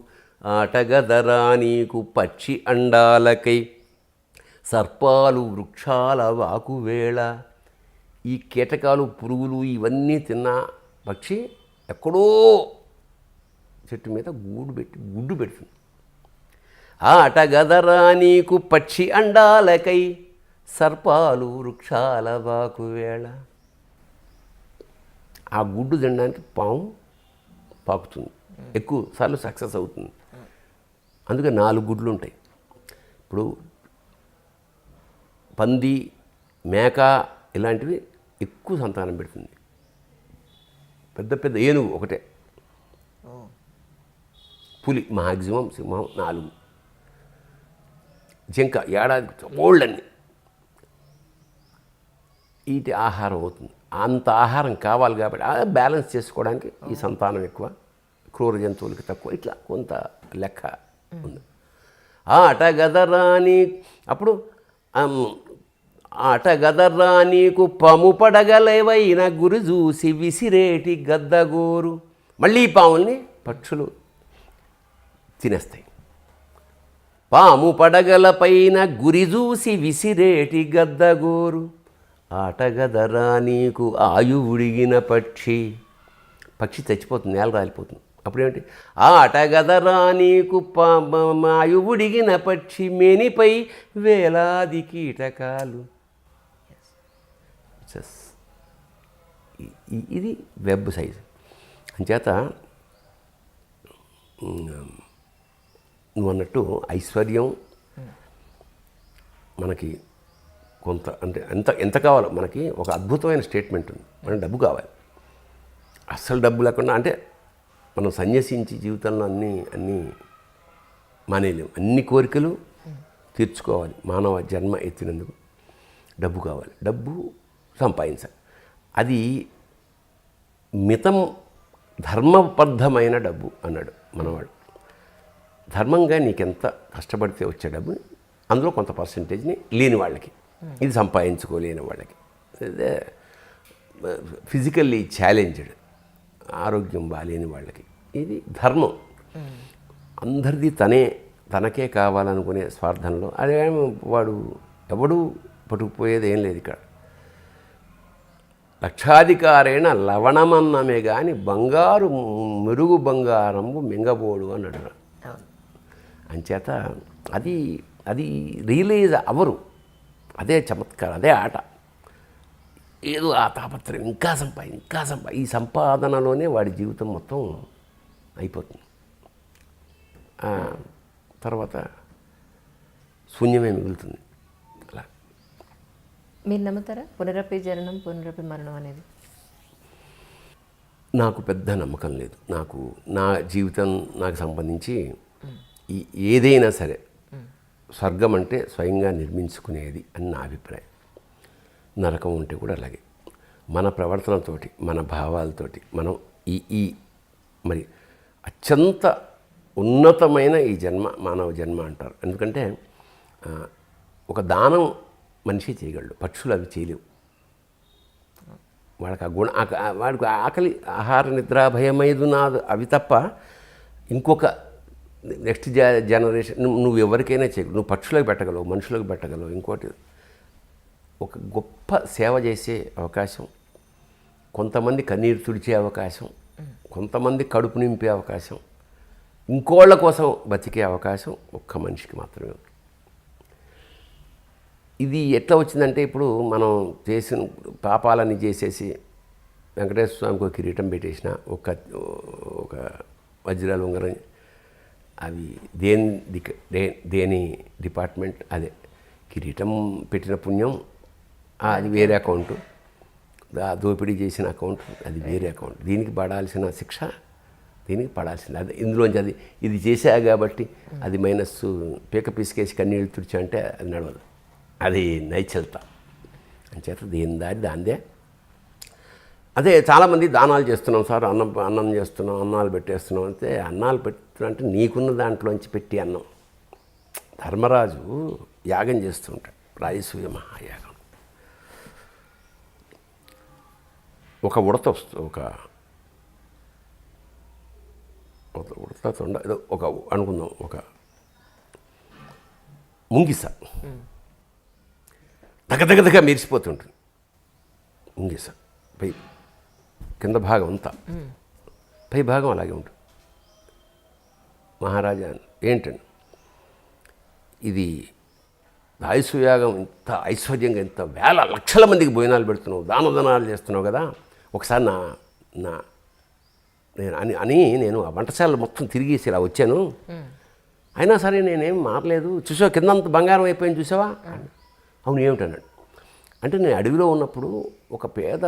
ఆటగదరా నీకు పక్షి అండాలకై సర్పాలు వృక్షాల వాకువేళ. ఈ కీటకాలు పురుగులు ఇవన్నీ తిన్న పక్షి ఎక్కడో చెట్టు మీద గుడ్డు పెడుతుంది. ఆటగదరా నీకు పక్షి అండాలకై సర్పాలు వృక్షాల వాకువేళ. ఆ గుడ్డు తినడానికి పాము పాకుతుంది, ఎక్కువ సార్లు సక్సెస్ అవుతుంది. అందుకే 4 గుడ్లు ఉంటాయి. ఇప్పుడు పంది, మేక ఇలాంటివి ఎక్కువ సంతానం పెడుతుంది. పెద్ద పెద్ద ఏనుగు ఒకటే, పులి మ్యాక్సిమం సింహం 4, జింక ఏడాది ఓల్డన్ని. వీటి ఆహారం అవుతుంది. అంత ఆహారం కావాలి కాబట్టి బ్యాలెన్స్ చేసుకోవడానికి ఈ సంతానం ఎక్కువ, క్రూర జంతువులకి తక్కువ, ఇట్లా కొంత లెక్క ఉంది. ఆటగదరాని అప్పుడు ఆటగదర్రా నీకు పాము పడగలవైన గురి చూసి విసిరేటి గద్దగోరు. మళ్ళీ పాముల్ని పక్షులు తినేస్తాయి. పాము పడగలపైన గురి చూసి విసిరేటి గద్దగోరు. ఆటగదరా నీకు ఆయువుడిగిన పక్షి. పక్షి చచ్చిపోతుంది, నేల రాలిపోతుంది. అప్పుడేమిటి? ఆటగదరా నీకు ఆయువుడిగిన పక్షి మేనిపై వేలాది కీటకాలు. ఇది వెబ్ సైజ్. అంచేత నువ్వు అన్నట్టు ఐశ్వర్యం మనకి కొంత అంటే ఎంత కావాలో మనకి ఒక అద్భుతమైన స్టేట్మెంట్ ఉంది. మనకి డబ్బు కావాలి. అస్సలు డబ్బు లేకుండా అంటే మనం సన్యసించి జీవితంలో అన్నీ మానేయలేము. అన్ని కోరికలు తీర్చుకోవాలి. మానవ జన్మ ఎత్తినందుకు డబ్బు కావాలి. డబ్బు సంపాదించాలి. అది మితం, ధర్మబద్ధమైన డబ్బు అన్నాడు మనవాడు. ధర్మంగా నీకెంత కష్టపడితే వచ్చే డబ్బుని అందులో కొంత పర్సంటేజ్ని లేని వాళ్ళకి, ఇది సంపాదించుకోలేని వాళ్ళకి, అదే ఫిజికల్లీ ఛాలెంజ్డ్, ఆరోగ్యం బాలేని వాళ్ళకి, ఇది ధర్మం. అందరిది తనకే కావాలనుకునే స్వార్థంలో అదే వాడు ఎవడు పట్టుకుపోయేది ఏం లేదు. ఇక్కడ లక్షాధికారైన లవణమన్నమే కానీ బంగారు మెరుగు బంగారంబు మింగబోడు అన్నాడు. అంచేత అది రియలైజ్ అవరు. అదే చమత్కారం, అదే ఆట. ఏదో ఆ తాపత్రయం ఇంకా ఈ సంపాదనలోనే వాడి జీవితం మొత్తం అయిపోతుంది. తర్వాత శూన్యమే మిగులుతుంది. అలా మీరు నమ్ముతారా పునరపి జననం పునరపి మరణం అనేది? నాకు పెద్ద నమ్మకం లేదు. నా జీవితం నాకు సంబంధించి ఏదైనా సరే స్వర్గం అంటే స్వయంగా నిర్మించుకునేది అని నా అభిప్రాయం. నరకం ఉంటే కూడా అలాగే. మన ప్రవర్తనతోటి, మన భావాలతోటి మనం ఈ మరి అత్యంత ఉన్నతమైన ఈ జన్మ మానవ జన్మ అంటారు. ఎందుకంటే ఒక దానం మనిషి చేయగలడు, పక్షులు అవి చేయలేవు. వాడికి ఆ గుణ వాడికి ఆకలి, ఆహార, నిద్ర, భయమైదు నాదు అవి తప్ప ఇంకొక నెక్స్ట్ జనరేషన్ నువ్వు ఎవరికైనా చేయగలవు. నువ్వు పక్షులకు పెట్టగలవు, మనుషులకు పెట్టగలవు. ఇంకోటి ఒక గొప్ప సేవ చేసే అవకాశం, కొంతమంది కన్నీరు తుడిచే అవకాశం, కొంతమంది కడుపు నింపే అవకాశం, ఇంకోళ్ళ కోసం బతికే అవకాశం ఒక్క మనిషికి మాత్రమే ఉంది. ఇది ఎట్లా వచ్చిందంటే ఇప్పుడు మనం చేసిన పాపాలన్నీ చేసేసి వెంకటేశ్వర స్వామికి ఒక కిరీటం పెట్టేసిన, ఒక వజ్రాలు ఉంగరం, అవి దేని డిపార్ట్మెంట్ అదే. కిరీటం పెట్టిన పుణ్యం అది వేరే అకౌంటు, దోపిడీ చేసిన అకౌంట్ అది వేరే అకౌంట్. దీనికి పడాల్సిన శిక్ష దీనికి పడాల్సింది. అది ఇందులోంచి అది ఇది చేశా కాబట్టి అది మైనస్ పీక పిసికేసి కన్నీళ్ళు తుడిచా అంటే అది నడవదు. అది నైచలత అంచేత దేని దారి దాందే. అదే చాలామంది దానాలు చేస్తున్నాం సార్, అన్నం చేస్తున్నాం, అన్నాలు పెట్టేస్తున్నాం అంటే, అన్నాలు పెడుతున్నా అంటే నీకున్న దాంట్లోంచి పెట్టి అన్నం. ధర్మరాజు యాగం చేస్తుంటాడు, రాజసూయ మహాయాగం. ఒక ఉడత వస్తుంది, ఒక ఉడత తొండ ఏదో ఒక అనుకుందాం, ఒక ముంగిస దగ్గదగ్గదగా మెరిసిపోతుంటుంది. ముంగిస పై కింద భాగం అంతా, పై భాగం అలాగే ఉంటుంది. మహారాజా ఏంటండి ఇది రాజసూయాగం, ఇంత ఐశ్వర్యంగా ఇంత వేల లక్షల మందికి భోజనాలు పెడుతున్నావు, దానాలు చేస్తున్నావు కదా, ఒకసారి నా నేను ఆ వంటశాల మొత్తం తిరిగేసి ఇలా వచ్చాను, అయినా సరే నేనేం మారలేదు, చూసావా కిందంత బంగారం అయిపోయింది చూసావా. అవును ఏమిటన్నాడు అంటే, నేను అడవిలో ఉన్నప్పుడు ఒక పేద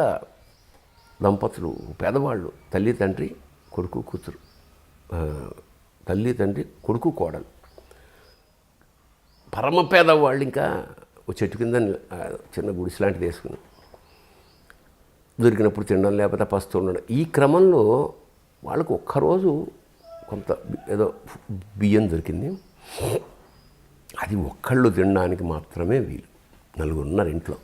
దంపతులు, పేదవాళ్ళు, తల్లి తండ్రి కొడుకు కూతురు, తల్లి తండ్రి కొడుకు కోడలు, పరమ పేదవాళ్ళు, ఇంకా ఒక చెట్టు కింద చిన్న గుడిసె లాంటిది వేసుకుని దొరికినప్పుడు తినడం, లేకపోతే పస్తు ఉండడం. ఈ క్రమంలో వాళ్ళకు ఒక్కరోజు కొంత ఏదో బియ్యం దొరికింది, అది ఒక్కళ్ళు తినడానికి మాత్రమే వీలు, నలుగురున్నారు ఇంట్లో.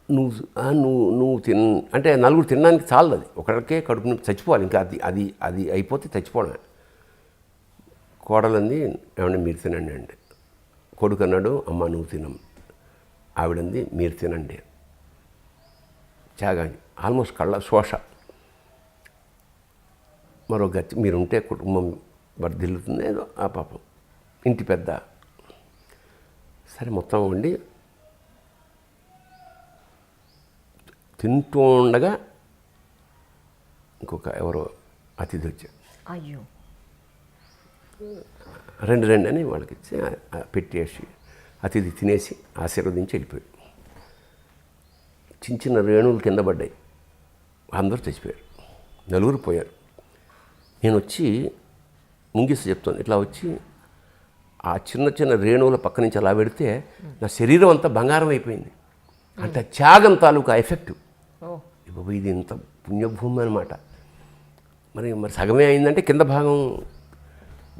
నువ్వు అంటే నలుగురు తినడానికి చాలదు, అది ఒకరికే కడుపు చచ్చిపోవాలి, ఇంకా అది అయిపోతే చచ్చిపోవడమే. కోడలంది ఏమంటే మీరు తినండి అండి, కొడుకు అన్నాడు అమ్మ నువ్వు తినం, ఆవిడంది మీరు తినండి. త్యాగాన్ని ఆల్మోస్ట్ కళ్ళ శోష. మరో గతి మీరుంటే కుటుంబం వర్ధిల్లుతుంది, ఏదో ఆ పాపం ఇంటి పెద్ద. సరే మొత్తం వండి తింటూ ఉండగా ఇంకొక ఎవరో అతిథి వచ్చారు. అయ్యో, రెండు అని వాళ్ళకి ఇచ్చి పెట్టేసి అతిథి తినేసి ఆశీర్వదించి వెళ్ళిపోయాడు. చిన్న చిన్న రేణువులు కింద పడ్డాయి, అందరూ చచ్చిపోయారు, నలుగురు పోయారు. నేను వచ్చి ముంగిసి చెప్తాను, ఇట్లా వచ్చి ఆ చిన్న చిన్న రేణువుల పక్క నుంచి అలా పెడితే నా శరీరం అంతా బంగారం అయిపోయింది. అంటే త్యాగం తాలూకా ఎఫెక్ట్. బాబు ఇది ఇంత పుణ్యభూమి అనమాట. మరి సగమే అయిందంటే కింద భాగం,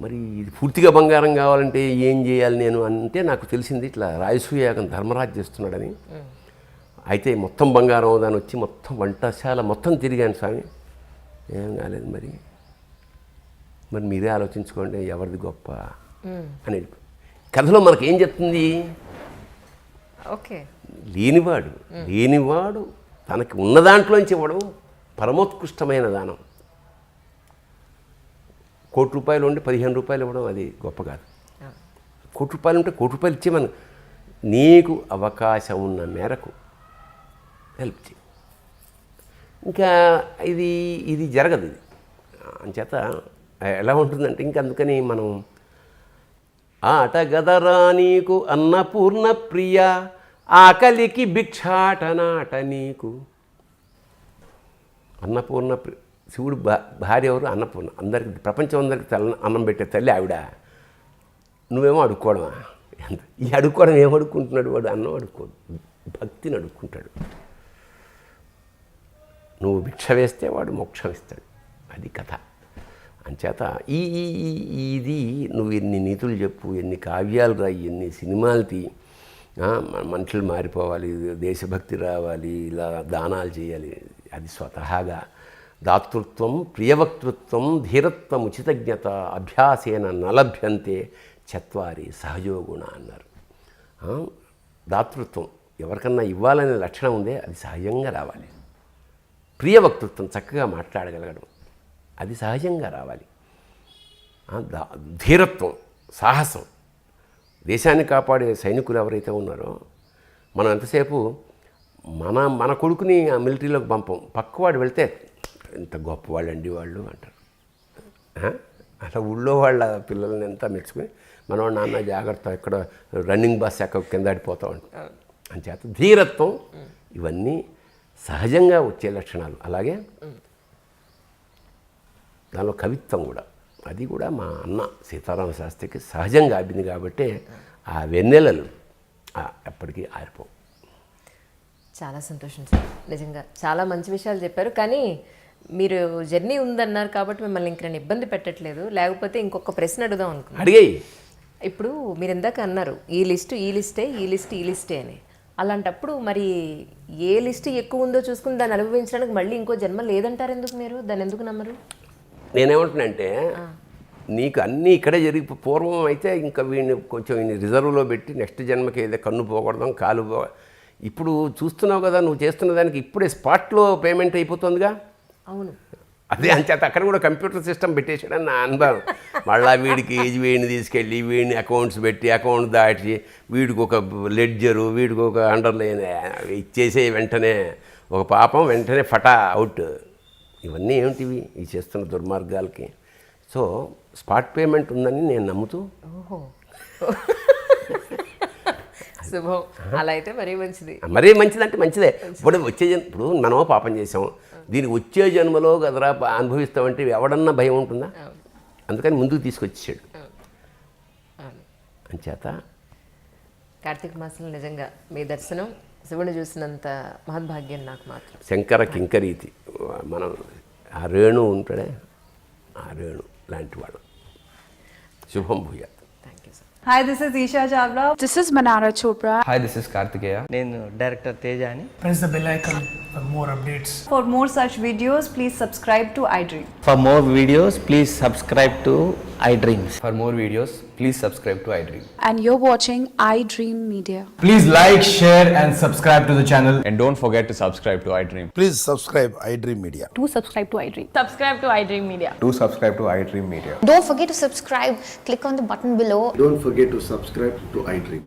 మరి ఇది పూర్తిగా బంగారం కావాలంటే ఏం చేయాలి నేను అంటే నాకు తెలిసింది ఇట్లా రాజసూయాగం ధర్మరాజు చేస్తున్నాడని. అయితే మొత్తం బంగారం దాని వచ్చి మొత్తం వంటశాల మొత్తం తిరిగాను స్వామి, ఏం కాలేదు. మరి మీరే ఆలోచించుకోండి ఎవరిది గొప్ప అని. కథలో మనకి ఏం చెప్తుంది, ఓకే లేనివాడు తనకి ఉన్న దాంట్లోంచి ఇవ్వడం పరమోత్కృష్టమైన దానం. ₹1,00,00,000 ఉండి ₹15 ఇవ్వడం అది గొప్ప కాదు. ₹1,00,00,000 ఉంటే ₹1,00,00,000 ఇచ్చే మనం నీకు అవకాశం ఉన్న మేరకు హెల్ప్ చేయి. ఇంకా ఇది జరగదు. ఇది అంచేత ఎలా ఉంటుందంటే ఇంకా అందుకని మనం ఆట గదరా నీకు అన్నపూర్ణ ప్రియ, ఆకలికి భిక్షాటనాట నీకు. అన్నపూర్ణ శివుడు భార్య ఎవరు? అన్నపూర్ణ. అందరికి ప్రపంచం అందరికి అన్నం పెట్టే తల్లి ఆవిడ. నువ్వేమో అడుక్కోవడమా? ఈ అడుక్కోవడం ఏం అడుక్కుంటున్నాడు వాడు? అన్నం అడుక్కోడు, భక్తిని అడుక్కుంటాడు. నువ్వు భిక్ష వేస్తే వాడు మోక్షం ఇస్తాడు. అది కథ. అంచేత ఇది నువ్వు ఎన్ని నీతులు చెప్పు, ఎన్ని కావ్యాలు రాయి, ఎన్ని సినిమాలు తీ, మనుషులు మారిపోవాలి, దేశభక్తి రావాలి, ఇలా దానాలు చేయాలి, అది స్వతహాగా దాతృత్వం, ప్రియవక్తృత్వం, ధీరత్వం, ఉచితజ్ఞత అభ్యాసేన నలభ్యంతే చత్వారి సహజోగుణ అన్నారు. దాతృత్వం ఎవరికన్నా ఇవ్వాలనే లక్షణం ఉందే అది సహజంగా రావాలి. ప్రియవక్తృత్వం చక్కగా మాట్లాడగలగడం అది సహజంగా రావాలి. ధీరత్వం, సాహసం, దేశాన్ని కాపాడే సైనికులు ఎవరైతే ఉన్నారో మనం ఎంతసేపు మన కొడుకుని ఆ మిలిటరీలోకి పంపం, పక్కవాడు వెళ్తే ఇంత గొప్పవాళ్ళండి వాళ్ళు అంటారు. అట్లా ఊళ్ళో వాళ్ళ పిల్లల్ని ఎంత మెచ్చుకుని మనవాడు నాన్న జాగ్రత్త ఇక్కడ రన్నింగ్ బస్ ఎక్క కింద ఆడిపోతూ ఉంటాం అంచేత ధీరత్వం ఇవన్నీ సహజంగా వచ్చే లక్షణాలు. అలాగే దానిలో కవిత్వం కూడా, అది కూడా మా అన్న సీతారామ శాస్త్రికి సహజంగా అబ్బింది కాబట్టి ఆ వెన్నెలలు ఎప్పటికీ ఆరిపోవు. చాలా సంతోషం సార్, నిజంగా చాలా మంచి విషయాలు చెప్పారు. కానీ మీరు జర్నీ ఉందన్నారు కాబట్టి మిమ్మల్ని ఇంక నేను ఇబ్బంది పెట్టట్లేదు, లేకపోతే ఇంకొక ప్రశ్న అడుగుదాం అనుకున్నాను. అడిగాయి. ఇప్పుడు మీరు ఇందాక అన్నారు ఈ లిస్టే అని. అలాంటప్పుడు మరి ఏ లిస్ట్ ఎక్కువ ఉందో చూసుకుని దాన్ని అనుభవించడానికి మళ్ళీ ఇంకో జన్మ లేదంటారు ఎందుకు? మీరు దాన్ని ఎందుకు నమ్మరు? నేనేమంటున్నానంటే నీకు అన్నీ ఇక్కడే జరిగి పూర్వం అయితే ఇంకా వీడిని కొంచెం రిజర్వ్లో పెట్టి నెక్స్ట్ జన్మకి ఏదో కన్ను పోకూడదాం కాలు ఇప్పుడు చూస్తున్నావు కదా నువ్వు చేస్తున్న దానికి ఇప్పుడే స్పాట్లో పేమెంట్ అయిపోతుందిగా. అవును, అదే అంచేత అక్కడ కూడా కంప్యూటర్ సిస్టమ్ పెట్టేసాడని నా అనుభవం. మళ్ళీ వీడిని తీసుకెళ్ళి వీడిని అకౌంట్స్ పెట్టి అకౌంట్ దాటి వీడికి ఒక లెడ్జరు వీడికి ఒక అండర్లైన్ ఇచ్చేసే వెంటనే ఒక పాపం వెంటనే ఫటా అవుట్. ఇవన్నీ ఏమిటివి ఈ చేస్తున్న దుర్మార్గాలకి? సో స్పాట్ పేమెంట్ ఉందని నేను నమ్ముతూ ఓహో శుభం. అలా అయితే మరీ మంచిది. మరీ మంచిదంటే మంచిదే. ఇప్పుడు మనమో పాపం చేసాం, దీనికి వచ్చే జన్మలో కదరా అనుభవిస్తామంటే ఎవడన్నా భయం ఉంటుందా? అందుకని ముందుకు తీసుకొచ్చాడు. అంచేత కార్తీక మాసంలో నిజంగా మీ దర్శనం శివుని చూసినంత మహద్భాగ్యం నాకు మాత్రం. శంకర కింకరీతి మనం ఆ రేణు ఉంటాడే, ఆ రేణు లాంటి వాడు. శుభం భూయాత్. Thank you sir. Hi, this is Isha Chavla. This is Manara Chopra. Hi, this is Kartikeya. నేను డైరెక్టర్ తేజ అని. Press the bell icon for more updates. For more such videos, please subscribe to iDream. For more videos, please subscribe to iDreams. For more videos, please subscribe to iDream. And you're watching iDream Media. Please like, share, and subscribe to the channel. And don't forget to subscribe to iDream. Please subscribe iDream Media. Do subscribe to iDream. Subscribe to iDream Media. Do subscribe to iDream Media. Don't forget to subscribe. Click on the button below. Don't forget to subscribe to iDream.